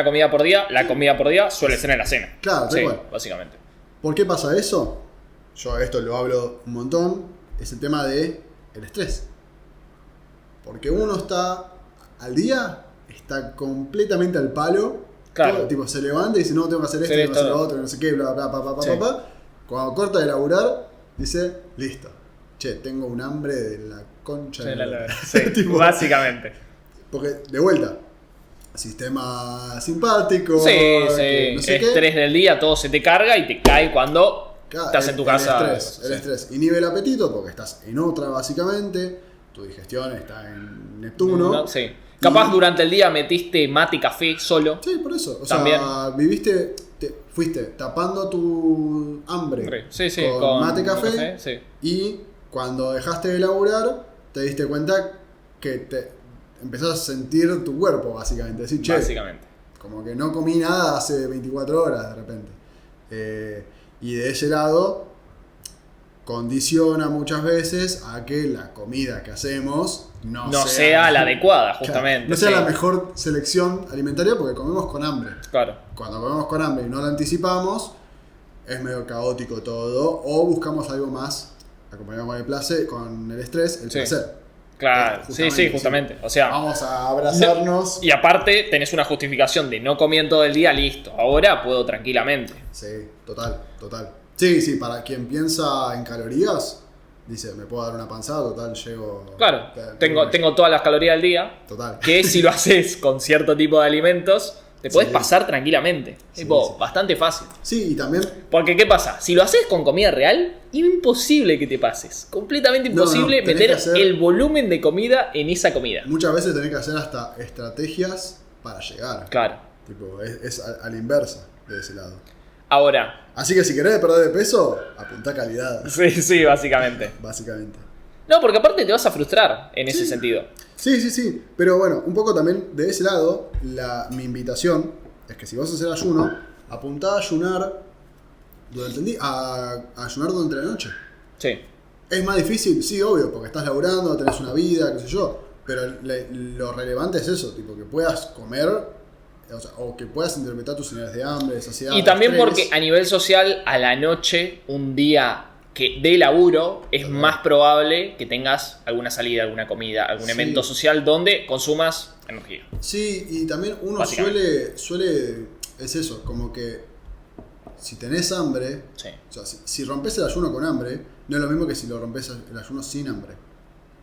comida por día, la comida por día suele ser en la cena. Claro, tal Sí, cual. básicamente. ¿Por qué pasa eso? Yo esto lo hablo un montón. Es el tema de el estrés. Porque uno está al día, está completamente al palo. Claro. Todo, tipo, se levanta y dice, no, tengo que hacer esto, Sí, tengo que hacer todo. lo otro, no sé qué, bla, bla, bla, Sí. bla, bla. Cuando corta de laburar, dice, listo. Che, tengo un hambre de la concha de la... Sí, Tipo, básicamente. porque, de vuelta, sistema simpático, Sí, que no sé qué. estrés del día, todo se te carga y te cae cuando Claro, estás en tu casa. El Sí. estrés inhibe el apetito porque estás en otra básicamente. Tu digestión está en Neptuno. No, sí. Capaz durante el día metiste mate y café solo. Sí, por eso. O También. sea, fuiste tapando tu hambre Sí, sí, con mate y café. sí. Y cuando dejaste de laburar, te diste cuenta que te empezás a sentir tu cuerpo básicamente. Decir, che, Básicamente. como que no comí nada hace 24 horas de repente. Y de ese lado condiciona muchas veces a que la comida que hacemos no sea la adecuada, justamente. Claro, no sea sí. la mejor selección alimentaria porque comemos con hambre. Claro. Cuando comemos con hambre y no la anticipamos, es medio caótico todo. O buscamos algo más acompañado con el placer, con el estrés, el Sí. placer. Claro, sí, justamente. O sea, Vamos a abrazarnos. y aparte tenés una justificación de no comí en todo el día, listo. Ahora puedo tranquilamente. Sí, total. Sí, para quien piensa en calorías, dice, me puedo dar una panzada, total, llego... Claro, tengo todas las calorías del día. Total. Que si lo haces con cierto tipo de alimentos, te podés Sí. pasar tranquilamente. Sí, Tipo, sí. bastante fácil. Sí, y también... Porque, ¿qué pasa? Si lo haces con comida real, imposible que te pases. Completamente imposible tenés meter que hacer- el volumen de comida en esa comida. Muchas veces tenés que hacer hasta estrategias para llegar. Claro. Tipo, es a la inversa de ese lado. Ahora, Así que si querés perder de peso, apuntá a calidad, sí, básicamente. básicamente. No, porque aparte te vas a frustrar en ese sentido. Sí. Pero bueno, un poco también de ese lado, mi invitación es que si vas a hacer ayuno, apuntá a ayunar durante el día, a ayunar durante la noche. Sí. ¿Es más difícil? Sí, obvio, porque estás laburando, tenés una vida, qué sé yo. Pero lo relevante es eso, tipo, que puedas comer, o que puedas interpretar tus señales de hambre, de saciedad. Y también estrés. porque a nivel social, a la noche, un día que de laburo, es más probable que tengas alguna salida, alguna comida, algún Sí. evento social donde consumas energía. Sí, y también uno Básicamente. suele, es eso, como que si tenés hambre, Sí. o sea, si rompes el ayuno con hambre, no es lo mismo que si lo rompes el ayuno sin hambre.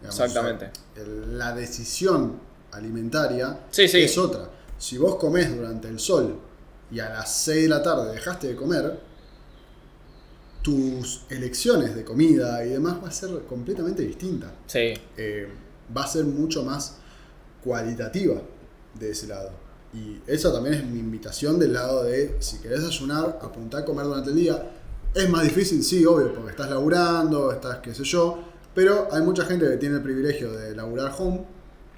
Digamos, Exactamente. o sea, la decisión alimentaria Sí, sí. es otra. Si vos comés durante el sol y a las 6 de la tarde dejaste de comer, tus elecciones de comida y demás va a ser completamente distinta. Sí. Va a ser mucho más cualitativa de ese lado. Y esa también es mi invitación del lado de, si querés ayunar, apuntá a comer durante el día. Es más difícil, sí, obvio, porque estás laburando, estás qué sé yo, pero hay mucha gente que tiene el privilegio de laburar home.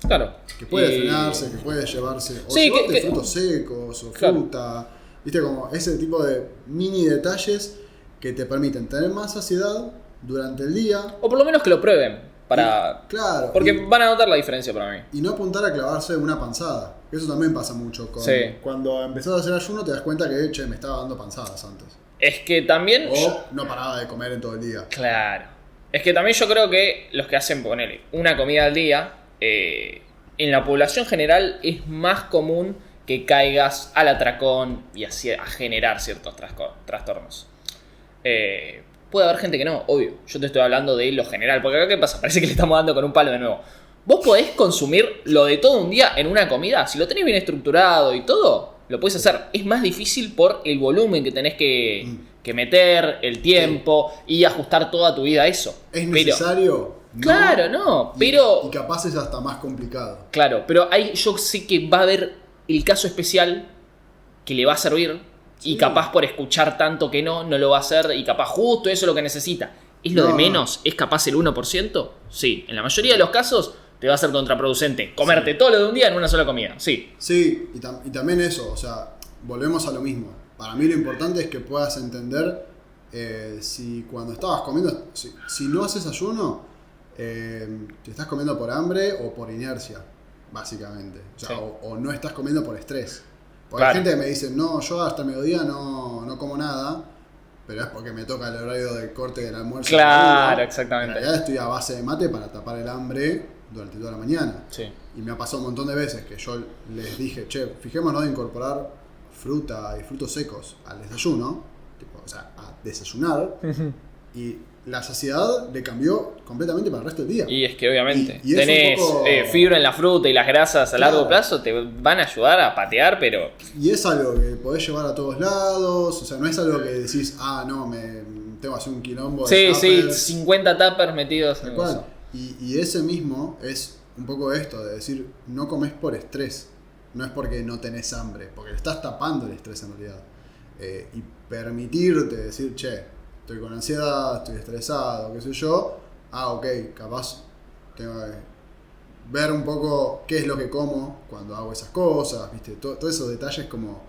Claro. Que puede frenarse, que puede llevarse, o sí, llevarte frutos secos, o claro. fruta, viste, como ese tipo de mini detalles que te permiten tener más saciedad durante el día. O por lo menos que lo prueben, para... Claro. Porque van a notar la diferencia para mí. Y no apuntar a clavarse una panzada. Eso también pasa mucho. Sí. Cuando empezás a hacer ayuno te das cuenta que, che, me estaba dando panzadas antes. Es que también... O no paraba de comer en todo el día. Claro. Es que también yo creo que los que hacen, ponele, una comida al día, en la población general es más común que caigas al atracón y así a generar ciertos trastornos. Puede haber gente que no, obvio. Yo te estoy hablando de lo general. Porque acá, ¿qué pasa? Parece que le estamos dando con un palo de nuevo. Vos podés consumir lo de todo un día en una comida. Si lo tenés bien estructurado y todo, lo podés hacer. Es más difícil por el volumen que tenés que meter, el tiempo y ajustar toda tu vida a eso. ¿Es necesario? No. Claro, no. Pero... Y capaz es hasta más complicado. Claro, pero yo sé que va a haber el caso especial que le va a servir. Y capaz por escuchar tanto que no lo va a hacer. Y capaz justo eso es lo que necesita. ¿Es lo de menos? ¿Es capaz el 1%? Sí. En la mayoría de los casos te va a ser contraproducente comerte todo lo de un día en una sola comida. Sí. Sí, y también eso. O sea, volvemos a lo mismo. Para mí lo importante es que puedas entender si cuando estabas comiendo... Si no haces ayuno, te estás comiendo por hambre o por inercia, básicamente. O sea, o no estás comiendo por estrés. Porque hay gente que me dice, no, yo hasta el mediodía no como nada, pero es porque me toca el horario del corte del almuerzo. Claro, exactamente. En realidad estoy a base de mate para tapar el hambre durante toda la mañana. Sí. Y me ha pasado un montón de veces que yo les dije, che, fijémonos de incorporar fruta y frutos secos al desayuno, tipo, o sea, a desayunar, y la saciedad le cambió completamente para el resto del día. Y es que obviamente y tenés poco... fibra en la fruta y las grasas a largo plazo te van a ayudar a patear, pero... Y es algo que podés llevar a todos lados, o sea, no es algo que decís, no, tengo que hacer un quilombo de tuppers. 50 tuppers metidos en eso. Y ese mismo es un poco esto, de decir, no comes por estrés, no es porque no tenés hambre, porque le estás tapando el estrés en realidad. Y permitirte decir, che, estoy con ansiedad, estoy estresado, qué sé yo. Ok, capaz tengo que ver un poco qué es lo que como cuando hago esas cosas, ¿viste? Todos esos detalles como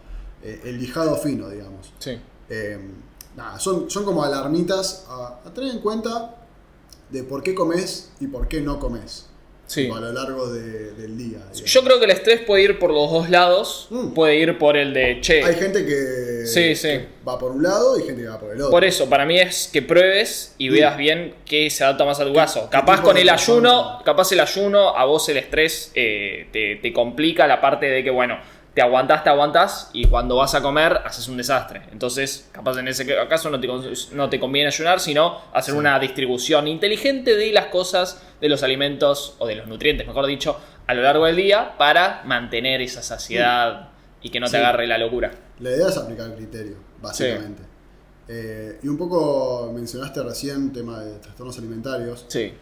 el lijado fino, digamos. Sí. Son como alarmitas a tener en cuenta de por qué comes y por qué no comes. Sí. A lo largo del día. Digamos. Yo creo que el estrés puede ir por los dos lados. Puede ir por el de, che. Hay gente que va por un lado y gente que va por el otro. Por eso, para mí es que pruebes y veas bien qué se adapta más a tu caso. Capaz con el ayuno, a vos el estrés te complica la parte de que, bueno, te aguantás y cuando vas a comer haces un desastre. Entonces, capaz en ese caso no te conviene ayunar, sino hacer una distribución inteligente de las cosas, de los alimentos o de los nutrientes, mejor dicho, a lo largo del día para mantener esa saciedad y que no te agarre la locura. La idea es aplicar el criterio, básicamente. Y un poco mencionaste recién el tema de trastornos alimentarios. Sí.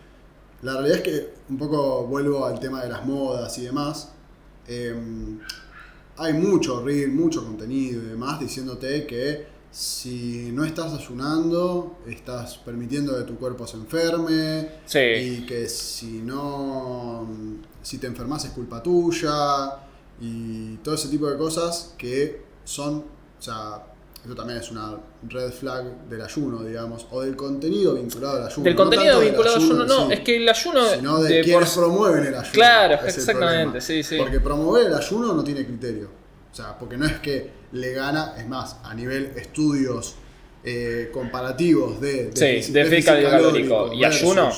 La realidad es que un poco vuelvo al tema de las modas y demás. Hay mucho reel, mucho contenido y demás diciéndote que si no estás ayunando, estás permitiendo que tu cuerpo se enferme. Sí. Y que si te enfermas es culpa tuya. Y todo ese tipo de cosas que son, o sea, eso también es una red flag del ayuno, digamos, o del contenido vinculado al ayuno. Del contenido vinculado al ayuno, no, es que el ayuno... Sino de quienes promueven el ayuno. Claro, exactamente, sí. Porque promover el ayuno no tiene criterio. O sea, porque no es que le gana, es más, a nivel estudios comparativos de déficit calórico y ayuno,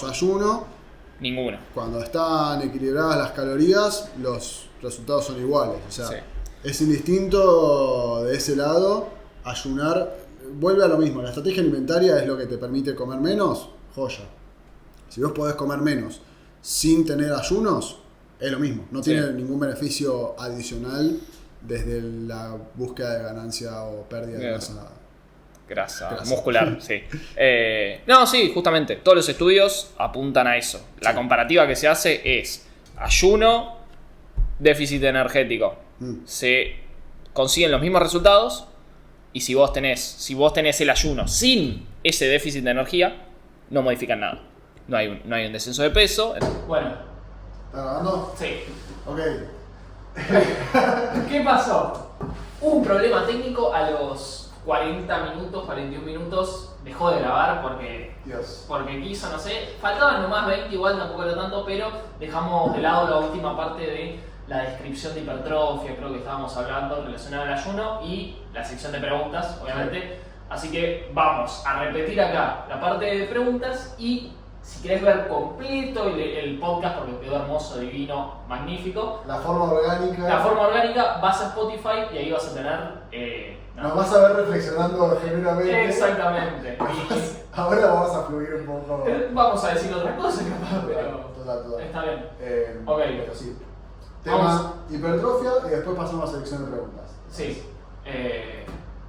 ninguno. Cuando están equilibradas las calorías, los resultados son iguales. O sea, es indistinto de ese lado. Ayunar vuelve a lo mismo. La estrategia alimentaria es lo que te permite comer menos, joya. Si vos podés comer menos sin tener ayunos, es lo mismo. No tiene ningún beneficio adicional desde la búsqueda de ganancia o pérdida de masa. Grasa muscular, sí. No, sí, justamente. Todos los estudios apuntan a eso. La comparativa que se hace es ayuno, déficit energético. Se consiguen los mismos resultados y si vos tenés el ayuno sin ese déficit de energía, no modifican nada. No hay un descenso de peso. Bueno. ¿Está grabando? Sí. Ok. ¿Qué pasó? Hubo un problema técnico a los 41 minutos. Dejó de grabar porque quiso, no sé. Faltaban nomás 20, igual tampoco era tanto, pero dejamos de lado la última parte de la descripción de hipertrofia, creo que estábamos hablando, relacionada al ayuno, y la sección de preguntas, obviamente. Así que vamos a repetir acá la parte de preguntas y si querés ver completo el podcast, porque quedó hermoso, divino, magnífico. La forma orgánica, vas a Spotify y ahí vas a tener... Nos vas a ver reflexionando genuinamente. Exactamente. Ahora vamos a fluir un poco. Vamos a decir otra cosa, capaz, pero... Total. Está bien. Ok. Pero sí. Tema hipertrofia y después pasamos a selección de preguntas. Sí.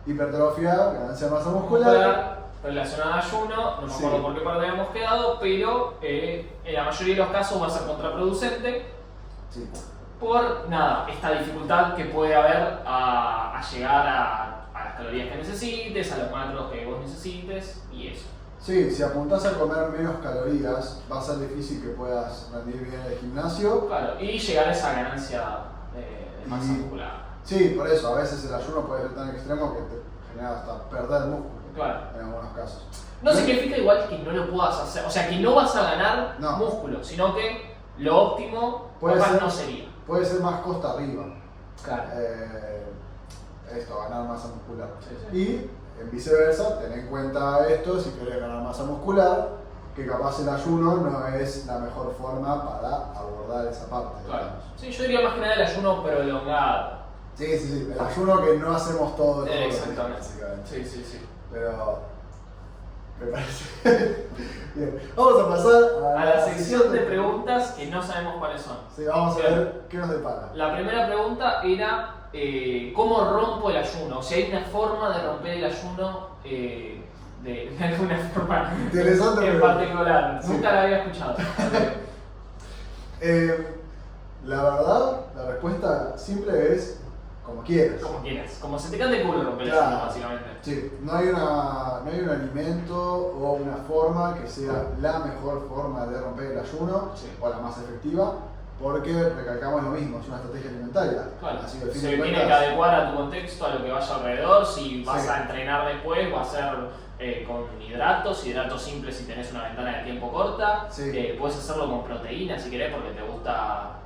Hipertrofia, ganancia de masa muscular. Relacionada a ayuno, no me acuerdo por qué parte habíamos quedado, pero en la mayoría de los casos va a ser contraproducente por esta dificultad que puede haber a llegar a las calorías que necesites, a los macros que vos necesites y eso. Sí, si apuntás a comer menos calorías, va a ser difícil que puedas rendir bien en el gimnasio. Claro, y llegar a esa ganancia de masa muscular. Sí, por eso, a veces el ayuno puede ser tan extremo que te genera hasta perder músculo. Claro. En algunos casos. No significa igual que no lo puedas hacer, o sea, que no vas a ganar músculo, sino que lo óptimo no sería. Puede ser más costa arriba. Claro. Ganar masa muscular. Sí. Y en viceversa, ten en cuenta esto si querés ganar masa muscular, que capaz el ayuno no es la mejor forma para abordar esa parte. Claro. Sí, yo diría más que nada el ayuno prolongado. Sí, el ayuno que no hacemos todo. Exactamente. Sí. Pero me parece bien. Vamos a pasar a la sección de preguntas que no sabemos cuáles son. Sí, vamos a ver qué nos depara. La primera pregunta era ¿cómo rompo el ayuno? O sea, ¿hay una forma de romper el ayuno de alguna forma interesante en particular? Sí. Nunca la había escuchado. La verdad, la respuesta simple es como quieras. Como quieras. Como se te cante el culo romper el ayuno, básicamente. Sí, no hay un alimento o una forma que sea la mejor forma de romper el ayuno o la más efectiva, porque recalcamos lo mismo, es una estrategia alimentaria. Claro. Así que se tiene que adecuar a tu contexto, a lo que vaya alrededor. Si vas a entrenar después, va a ser con hidratos simples si tenés una ventana de tiempo corta. Puedes hacerlo con proteína si querés, porque te gusta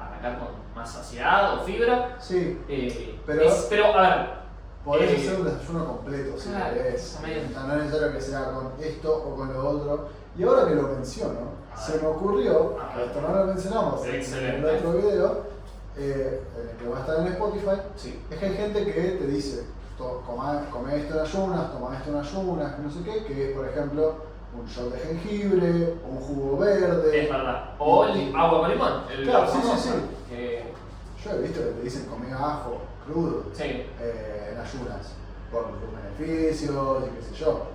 arrancar con más saciedad o fibra. Sí, pero a ver, podés hacer un desayuno completo si claro, querés. No es necesario que sea con esto o con lo otro. Y ahora que lo menciono, se me ocurrió, que esto no lo mencionamos en el otro video, en el que va a estar en Spotify, es que hay gente que te dice, come esto en ayunas, toma esto en ayunas, no sé qué, que es por ejemplo un shot de jengibre, un jugo verde. Es verdad. O el agua con limón. Claro, sí. Yo he visto que te dicen comer ajo crudo en ayunas, por tus beneficios y qué sé yo.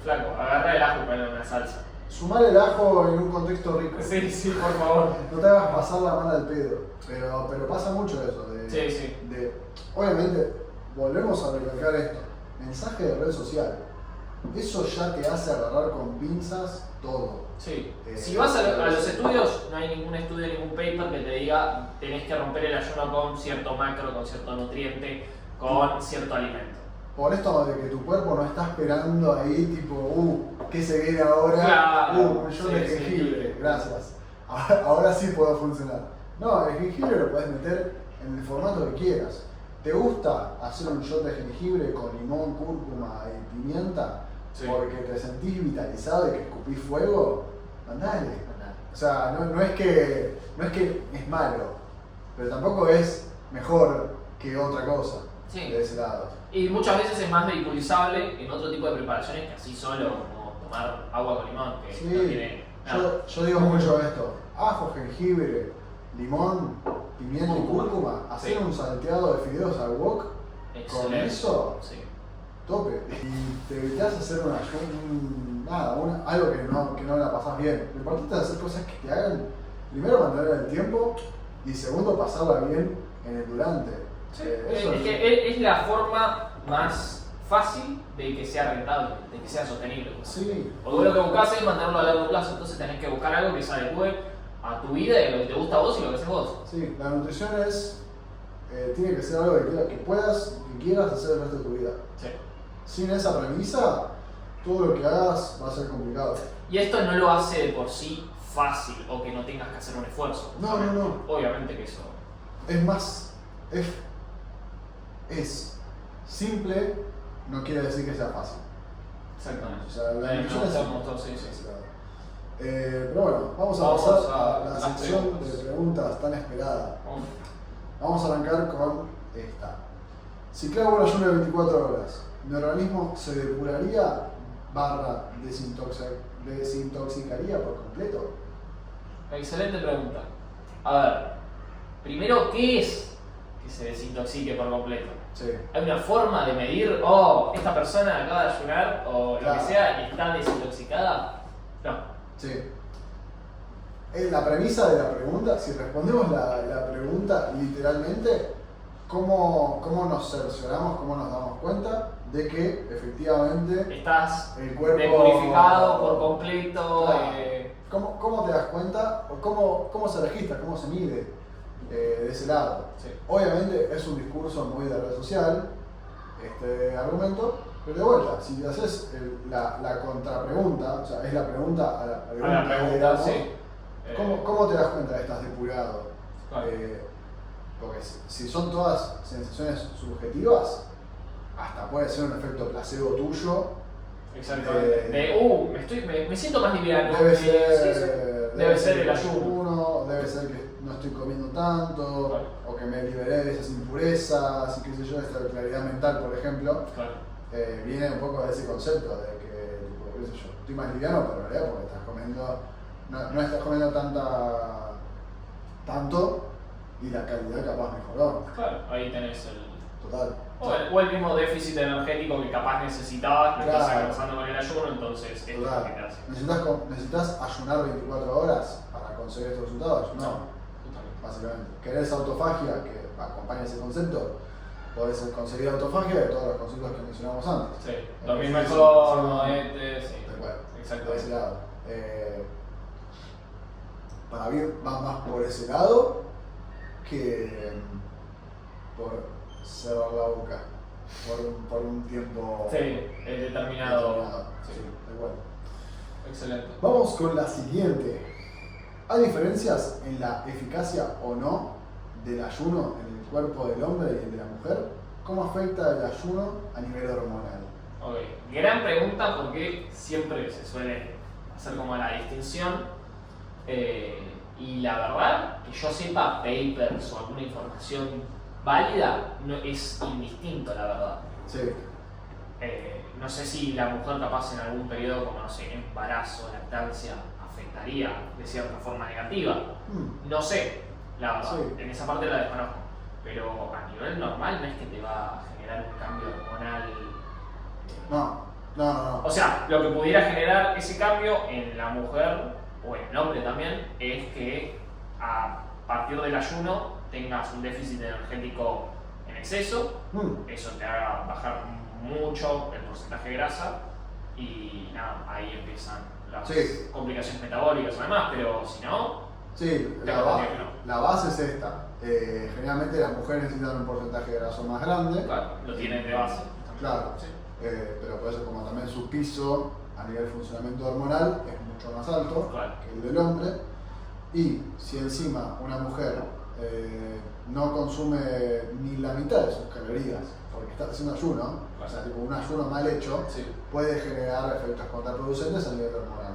Flaco, agarra el ajo y ponle una salsa. Sumar el ajo en un contexto rico. Sí, por favor. No te hagas pasar la mano al pedo. Pero pasa mucho eso. Obviamente, volvemos a recalcar esto. Mensaje de red social. Eso ya te hace agarrar con pinzas todo. Sí. Si vas a los estudios, no hay ningún estudio, ningún paper que te diga tenés que romper el ayuno con cierto macro, con cierto nutriente, con cierto alimento. Por esto de que tu cuerpo no está esperando ahí tipo, ¿qué se viene ahora? Claro, un shot de jengibre, gracias. Ahora sí puedo funcionar. No, el jengibre lo puedes meter en el formato que quieras. ¿Te gusta hacer un shot de jengibre con limón, cúrcuma y pimienta? Porque te sentís vitalizado y que escupís fuego, mandale. O sea, no es que es malo, pero tampoco es mejor que otra cosa de ese lado. Y muchas veces es más vehiculizable en otro tipo de preparaciones que así solo, como tomar agua con limón, que no tiene nada. Yo digo mucho esto, ajo, jengibre, limón, pimienta y cúrcuma, hacer un salteado de fideos al wok, con eso, tope. Y te evitás hacer algo que no la pasás bien. Lo importante es hacer cosas que te hagan, primero, mantener el tiempo y segundo, pasarla bien en el durante. Es la forma más fácil de que sea rentable, de que sea sostenible. Sí. Porque vos lo que buscás es mantenerlo a largo plazo, entonces tenés que buscar algo que se adecue a tu vida y a lo que te gusta a vos y lo que haces vos. Sí, la nutrición tiene que ser algo que puedas, que quieras hacer el resto de tu vida. Sí. Sin esa premisa, todo lo que hagas va a ser complicado. Y esto no lo hace de por sí fácil o que no tengas que hacer un esfuerzo. No. Obviamente que eso. Es más, es simple, no quiere decir que sea fácil. Exactamente. O sea, la nutrición es sí. Pero bueno, vamos a pasar a la sección de preguntas tan esperada. Vamos a arrancar con esta. Si clavo un ayuno de 24 horas, ¿mi organismo se depuraría / desintoxicaría por completo? Excelente pregunta. A ver, primero, ¿qué es que se desintoxique por completo? Sí. ¿Hay una forma de medir, esta persona acaba de ayunar o lo que sea y está desintoxicada? No. Sí. Es la premisa de la pregunta, si respondemos la pregunta literalmente, ¿cómo nos cercioramos, cómo nos damos cuenta de que efectivamente estás el cuerpo depurificado por completo? Claro. ¿Cómo te das cuenta o cómo se registra, cómo se mide de ese lado? Sí. Obviamente es un discurso muy de red social, este argumento, pero de vuelta, si haces la contrapregunta, o sea, es la pregunta a la pregunta, digamos, sí. ¿Cómo te das cuenta de que estás depurado? Claro. Porque si son todas sensaciones subjetivas, hasta puede ser un efecto placebo tuyo. Exactamente. Me siento más liviano. Debe ser el ayuno. Debe ser que no estoy comiendo tanto, claro, o que me liberé de esas impurezas, y qué sé yo, esta claridad mental, por ejemplo. Claro. Viene un poco de ese concepto de que, qué sé yo, estoy más liviano, pero en realidad porque estás comiendo, no estás comiendo tanto y la calidad capaz mejoró. Claro, ahí tenés el... Total. O el mismo déficit energético que capaz necesitabas, que estás alcanzando con el ayuno, entonces esto es lo que te hace. ¿Necesitas ayunar 24 horas para conseguir estos resultados? No. Básicamente. ¿Querés autofagia, que acompaña ese concepto? Podés conseguir autofagia de todos los conceptos que mencionamos antes. Sí, dormir mejor, no sí. Exacto. De ese lado. Para mí va más por ese lado que por cerrar la boca por un tiempo determinado. Sí, igual. Excelente. Vamos con la siguiente. ¿Hay diferencias en la eficacia o no del ayuno en el cuerpo del hombre y el de la mujer? ¿Cómo afecta el ayuno a nivel hormonal? Ok, gran pregunta porque siempre se suele hacer como la distinción. Y la verdad, que yo sepa papers o alguna información válida, no, es indistinto, la verdad. Sí. No sé si la mujer capaz en algún periodo como, no sé, embarazo, lactancia, afectaría de cierta forma negativa. No sé, la verdad, en esa parte la desconozco. Pero a nivel normal no es que te va a generar un cambio hormonal. No. O sea, lo que pudiera generar ese cambio en la mujer o en el hombre también es que a partir del ayuno tengas un déficit energético en exceso, eso te haga bajar mucho el porcentaje de grasa y nada, ahí empiezan las complicaciones metabólicas además, pero si no... Sí, la base es esta. Generalmente las mujeres necesitan un porcentaje de grasa más grande. Claro, lo tienen de base. Claro, sí. Pero por eso como también su piso a nivel de funcionamiento hormonal es mucho más alto que el del hombre. Y si encima una mujer no consume ni la mitad de sus calorías porque está haciendo ayuno, o sea, tipo un ayuno mal hecho, puede generar efectos contraproducentes a nivel hormonal.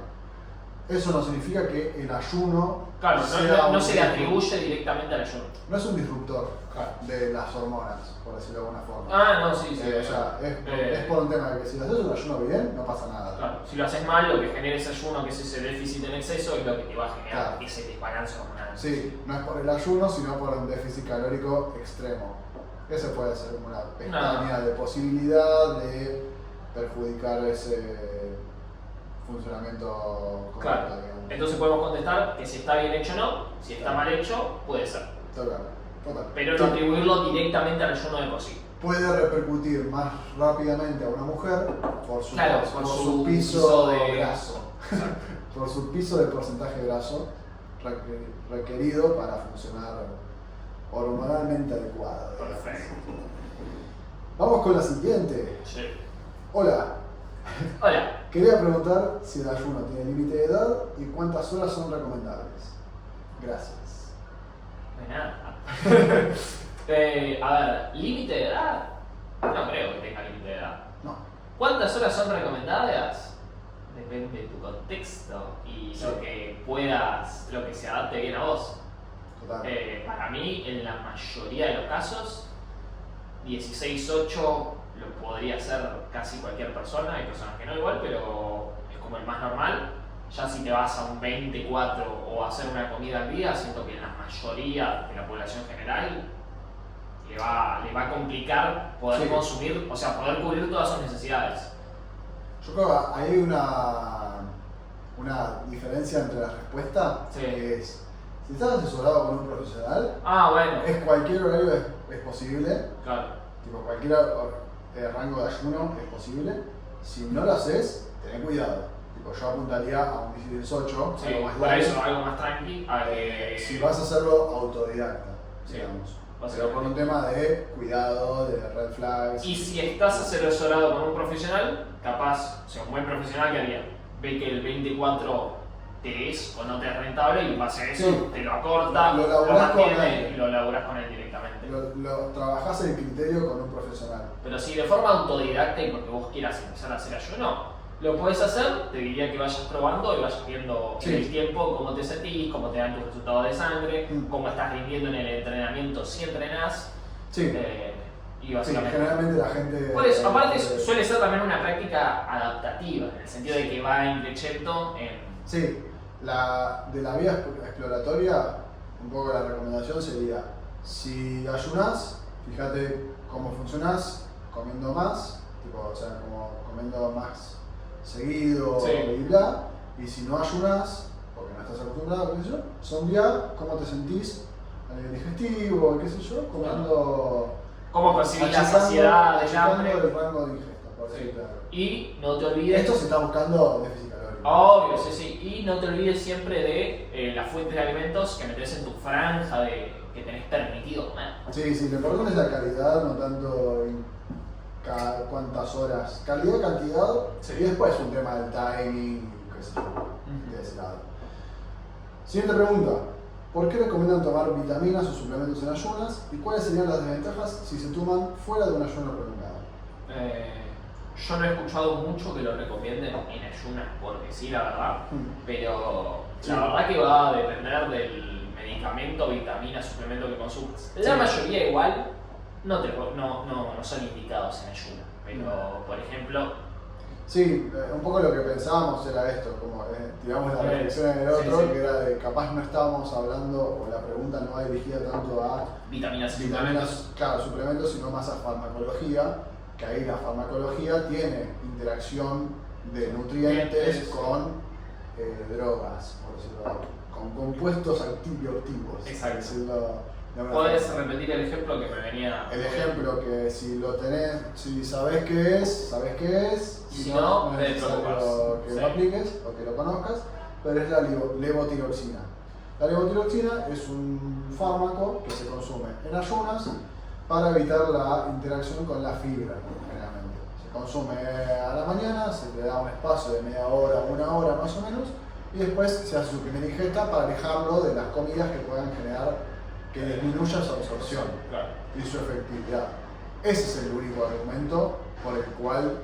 eso no significa que el ayuno Claro, sea no un se le atribuye directamente al ayuno. No es un disruptor Claro. de las hormonas, por decirlo de alguna forma. Ah, no, sí. O sea, es por un tema de que si haces un ayuno bien, no pasa nada. Claro, si lo haces mal, lo que genera ese ayuno, que es ese déficit en exceso, es lo que te va a generar Claro. ese desbalance hormonal. Sí, no es por el ayuno, sino por un déficit calórico extremo. Ese puede ser una pestaña de posibilidad de perjudicar ese funcionamiento correcto, Claro. digamos. Entonces podemos contestar que si está bien hecho o no, si está mal hecho, puede ser. Total. Pero no atribuirlo directamente al ayuno de por sí. Puede repercutir más rápidamente a una mujer por su, Claro, por por su su piso de graso, por su piso de porcentaje graso requerido para funcionar hormonalmente adecuado. digamos. Perfecto. Vamos con la siguiente. Sí. Hola, Hola. quería preguntar si el ayuno tiene límite de edad y cuántas horas son recomendables. Gracias. De nada. A ver, límite de edad. No creo que tenga límite de edad. No. ¿Cuántas horas son recomendadas? Depende de tu contexto y Sí. lo que puedas, lo que se adapte bien a vos. Total. Para mí, en la mayoría de los casos, 16-8 lo podría hacer casi cualquier persona. Hay personas que no igual, pero es como el más normal. Ya si te vas a un 24 o a hacer una comida al día, siento que en la mayoría de la población general le va a complicar poder Sí. consumir, o sea, poder cubrir todas sus necesidades. Yo creo que hay una diferencia entre la respuesta, Sí. que es, si estás asesorado con un profesional, Ah, bueno, es cualquier horario es posible, claro. tipo cualquier rango de ayuno es posible. Si no lo haces, ten cuidado. Tipo, yo apuntaría a un 16-8, Sí, algo más para light. eso algo más tranqui. Si vas a hacerlo autodidacta, Sí, digamos. Pero básicamente. por un tema de cuidado, de red flags. Y si estás asesorado con un profesional, capaz, o sea, un buen profesional que haría, ve que el 24 te es o no te es rentable y en base a eso Sí. te lo acorta, Lo lo laburás con mantiene él. y lo laburás con él directamente. Lo trabajás el criterio con un profesional. Pero si de forma autodidacta y porque vos quieras empezar a hacer ayuno, lo podés hacer, te diría que vayas probando y vayas viendo Sí. en el tiempo cómo te sentís, cómo te dan tus resultados de sangre, Mm. cómo estás rindiendo en el entrenamiento si entrenás. Sí, Y sí, básicamente. generalmente la gente. Por eso, aparte suele ser también una práctica adaptativa, en el sentido de que va increciendo en. Sí, de la vía exploratoria, un poco la recomendación sería: si ayunás, fíjate cómo funcionás comiendo más, tipo, o sea, como comiendo más seguido Sí. y bla. Y si no ayunás, porque no estás acostumbrado, qué sé yo, sondea cómo te sentís a nivel digestivo, qué sé yo, comiendo. Cómo percibir la achicando- saciedad, el achicando hambre. el rango de ingesta, por Sí. decirlo claro. Y no te olvides. Esto se está buscando déficit calórico. Obvio, sí, sí. Y no te olvides siempre de las fuentes de alimentos que metes en tu franja que tenés permitido comer. Sí, sí, lo importante es la calidad, no tanto cuántas horas. Calidad, cantidad, Sí. y después un tema del timing, qué sé yo, de ese lado. Siguiente pregunta. ¿Por qué recomiendan tomar vitaminas o suplementos en ayunas? ¿Y cuáles serían las desventajas si se toman fuera de un ayuno prolongado? Yo no he escuchado mucho que lo recomienden en ayunas, porque sí, la verdad. Pero Sí. la verdad que va a depender del medicamento, vitamina, suplemento que consumas. La Sí. mayoría igual no son indicados en ayuno. Pero, por ejemplo, Sí, un poco lo que pensábamos era esto, como tiramos la reflexión en el Sí, otro, sí. que era de capaz no estábamos hablando, o la pregunta no va dirigida tanto a vitaminas y suplementos. vitaminas, claro, suplementos, sino más a farmacología, que ahí la farmacología tiene interacción de nutrientes con drogas, por decirlo así, con compuestos bioactivos. Exacto. por decirlo de alguna ¿Puedes forma. repetir el ejemplo que me venía? El ejemplo que si lo tenés, si sabés qué es, sabés qué es, Si no, es te necesario preocupas. que Sí. lo apliques o que lo conozcas, pero es la levotiroxina. La levotiroxina es un fármaco que se consume en ayunas para evitar la interacción con la fibra, generalmente. Se consume a la mañana, se le da un espacio de media hora, una hora más o menos, y después se hace su primera ingesta para alejarlo de las comidas que puedan generar que disminuya su absorción Claro. y su efectividad. Ese es el único argumento por el cual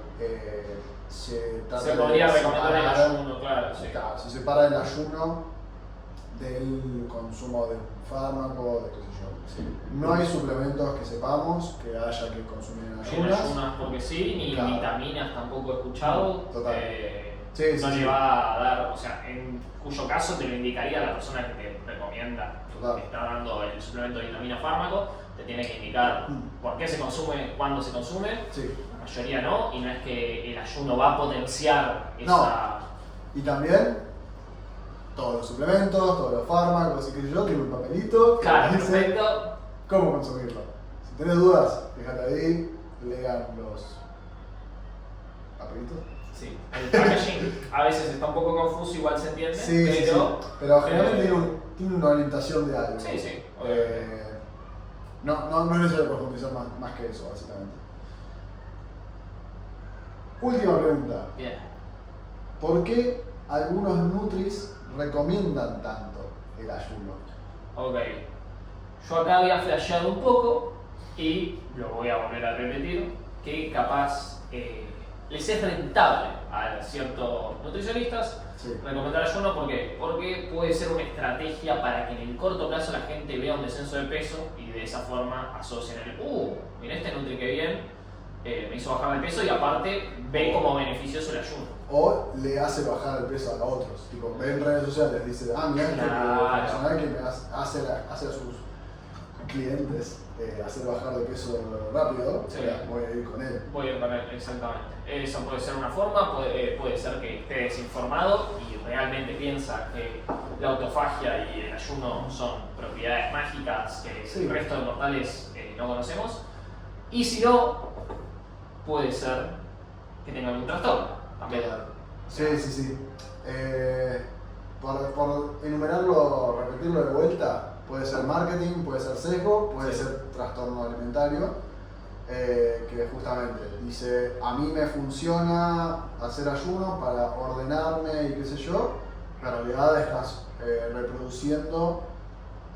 se trata Se podría de recomendar el separar, ayuno, claro, sí. claro, se separa el ayuno del consumo de un fármaco, de qué sé yo. Sí. No hay suplementos que sepamos que haya que consumir en En ayunas. ayunas porque sí, ni Claro. vitaminas tampoco he escuchado. Total. Sí, no sí, le sí. va a dar, o sea, en cuyo caso te lo indicaría la persona que te recomienda, Total. que está dando el suplemento de vitamina fármaco, te tiene que indicar por qué se consume, cuándo se consume. Sí. La mayoría no, y no es que el ayuno va a potenciar esa. Y también todos los suplementos, todos los fármacos y qué sé yo, tiene un papelito que Claro, dice perfecto. cómo consumirlo. Si tenés dudas, fíjate ahí, lean los papelitos. Sí, el packaging a veces está un poco confuso, igual se entiende, Sí, sí, pero. sí. Pero generalmente tiene una orientación de algo. Sí, sí, obviamente. No es necesario profundizar más que eso, básicamente. Última pregunta. Bien. ¿Por qué algunos nutris recomiendan tanto el ayuno? Ok. Yo acá voy a flashear un poco y lo voy a volver a repetir, que capaz les es rentable a ciertos nutricionistas Sí. recomendar ayuno. ¿Por qué? Porque puede ser una estrategia para que en el corto plazo la gente vea un descenso de peso y de esa forma asocien mira este nutri que bien, me hizo bajar de peso y aparte ve como beneficioso el ayuno. O le hace bajar el peso a otros. Tipo, ve en redes sociales, dice, mira, este Claro. personal que me hace a sus clientes hacer bajar de peso rápido, Sí. voy a ir con él. Voy a poner exactamente. Eso puede ser una forma, puede ser que esté desinformado y realmente piensa que la autofagia y el ayuno son propiedades mágicas que Sí. el resto de mortales no conocemos. Y si no, puede ser que tenga algún trastorno también. Sí, sí, sí. Por enumerarlo, repetirlo de vuelta, puede ser marketing, puede ser sesgo, puede Sí. ser trastorno alimentario, que justamente dice, a mí me funciona hacer ayuno para ordenarme y qué sé yo, pero en realidad estás reproduciendo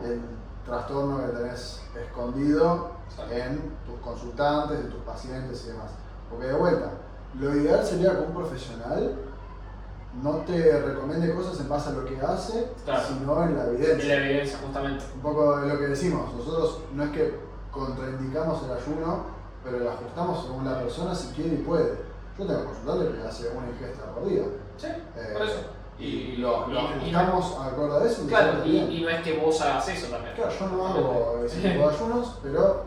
el trastorno que tenés escondido Exacto. en tus consultantes, en tus pacientes y demás. Porque de vuelta, lo ideal sería que un profesional no te recomiende cosas en base a lo que hace, Claro. sino en la Y evidencia. la evidencia, justamente. Un poco de lo que decimos, nosotros no es que contraindicamos el ayuno, pero lo ajustamos según la persona si quiere y puede. Yo tengo consultante que hace una ingesta por día. Sí, por eso. Y lo y no- ajustamos a acuerdo a eso. Claro, está y bien. no es que vos hagas eso también. Claro, yo no hago ese tipo de ayunos, pero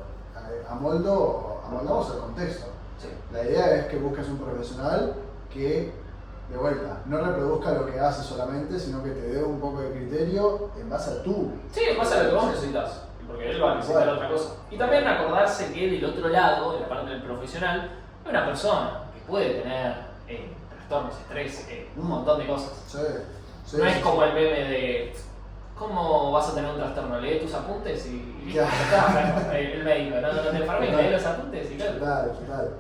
amoldamos el contexto. Sí. La idea es que busques un profesional que, de vuelta, no reproduzca lo que hace solamente, sino que te dé un poco de criterio en base a tú. Sí, pasa lo que vos necesitas, porque él va a necesitar Bueno. otra cosa. Y también acordarse que del otro lado, de la parte del profesional, hay una persona que puede tener trastornos, estrés, un montón de cosas. Sí, sí, No es sí, como sí. el meme de ¿cómo vas a tener un trastorno? Lee tus apuntes y listo, Ya. ya está, el médico, no te enfermes, Total. lee los apuntes y claro. Total.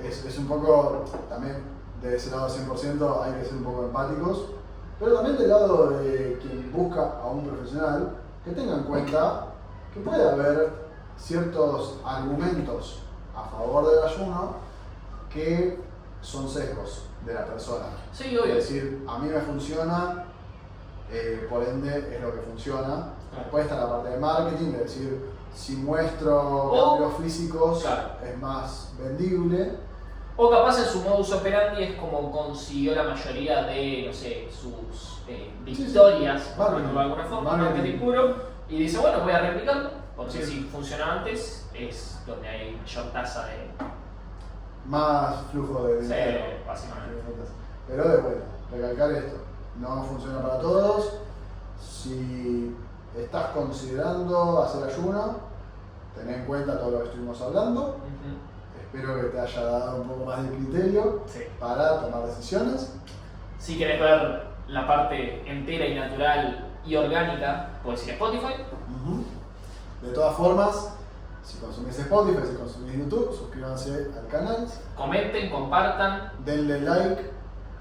Es un poco, también de ese lado 100% hay que ser un poco empáticos, pero también del lado de quien busca a un profesional, que tenga en cuenta que puede haber ciertos argumentos a favor del ayuno que son sesgos de la persona. Sí, Es obvio. decir, a mí me funciona, por ende es lo que funciona. Después está la parte de marketing, de decir, si muestro cambios físicos claro. es más vendible. O capaz en su modus operandi es como consiguió la mayoría de, no sé, sus victorias, sí. por decirlo de alguna forma, Marketing. marketing puro, y dice, bueno, voy a replicarlo, porque Sí. si funcionó antes, es donde hay mayor tasa de... Más flujo de Sí, dinero. básicamente. Pero de vuelta, recalcar esto, no funciona para todos. Si estás considerando hacer ayuno, ten en cuenta todo lo que estuvimos hablando. Ujú. Espero que te haya dado un poco más de criterio Sí. para tomar decisiones. Si querés ver la parte entera y natural y orgánica, puedes ir a Spotify. De todas formas, si consumís Spotify, si consumís YouTube, suscríbanse al canal, Comenten, compartan. denle like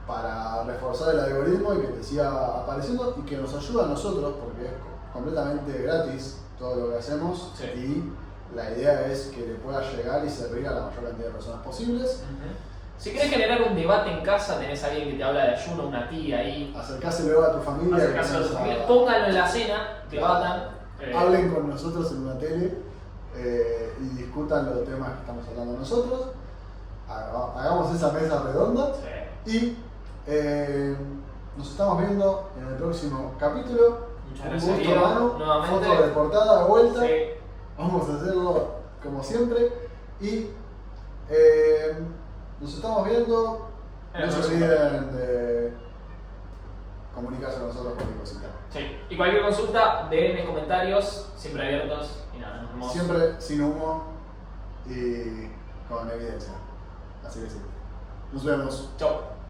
para reforzar el algoritmo y que te siga apareciendo y que nos ayude a nosotros, porque es completamente gratis todo lo que hacemos Sí. y La idea es que le pueda llegar y servir a la mayor cantidad de personas posibles. Si querés generar un debate en casa, tenés a alguien que te habla de ayuno, una tía ahí. Acercáselo a tu familia. Acercáselo a tu familia. Pónganlo en la cena, debatan. Hablen con nosotros en una tele y discutan los temas que estamos hablando nosotros. Hagamos esa mesa redonda. Sí. Y nos estamos viendo en el próximo capítulo. Muchas Un gracias, gusto, Diego, Manu. nuevamente. Foto de portada de vuelta. Sí. Vamos a hacerlo como siempre. Y nos estamos viendo. No se olviden de comunicarse con nosotros cualquier cosita. Sí. Y cualquier consulta, déjenme comentarios, siempre abiertos. Y nada, nos vemos. Siempre sin humo y con evidencia. Así que sí. Nos vemos. Chau.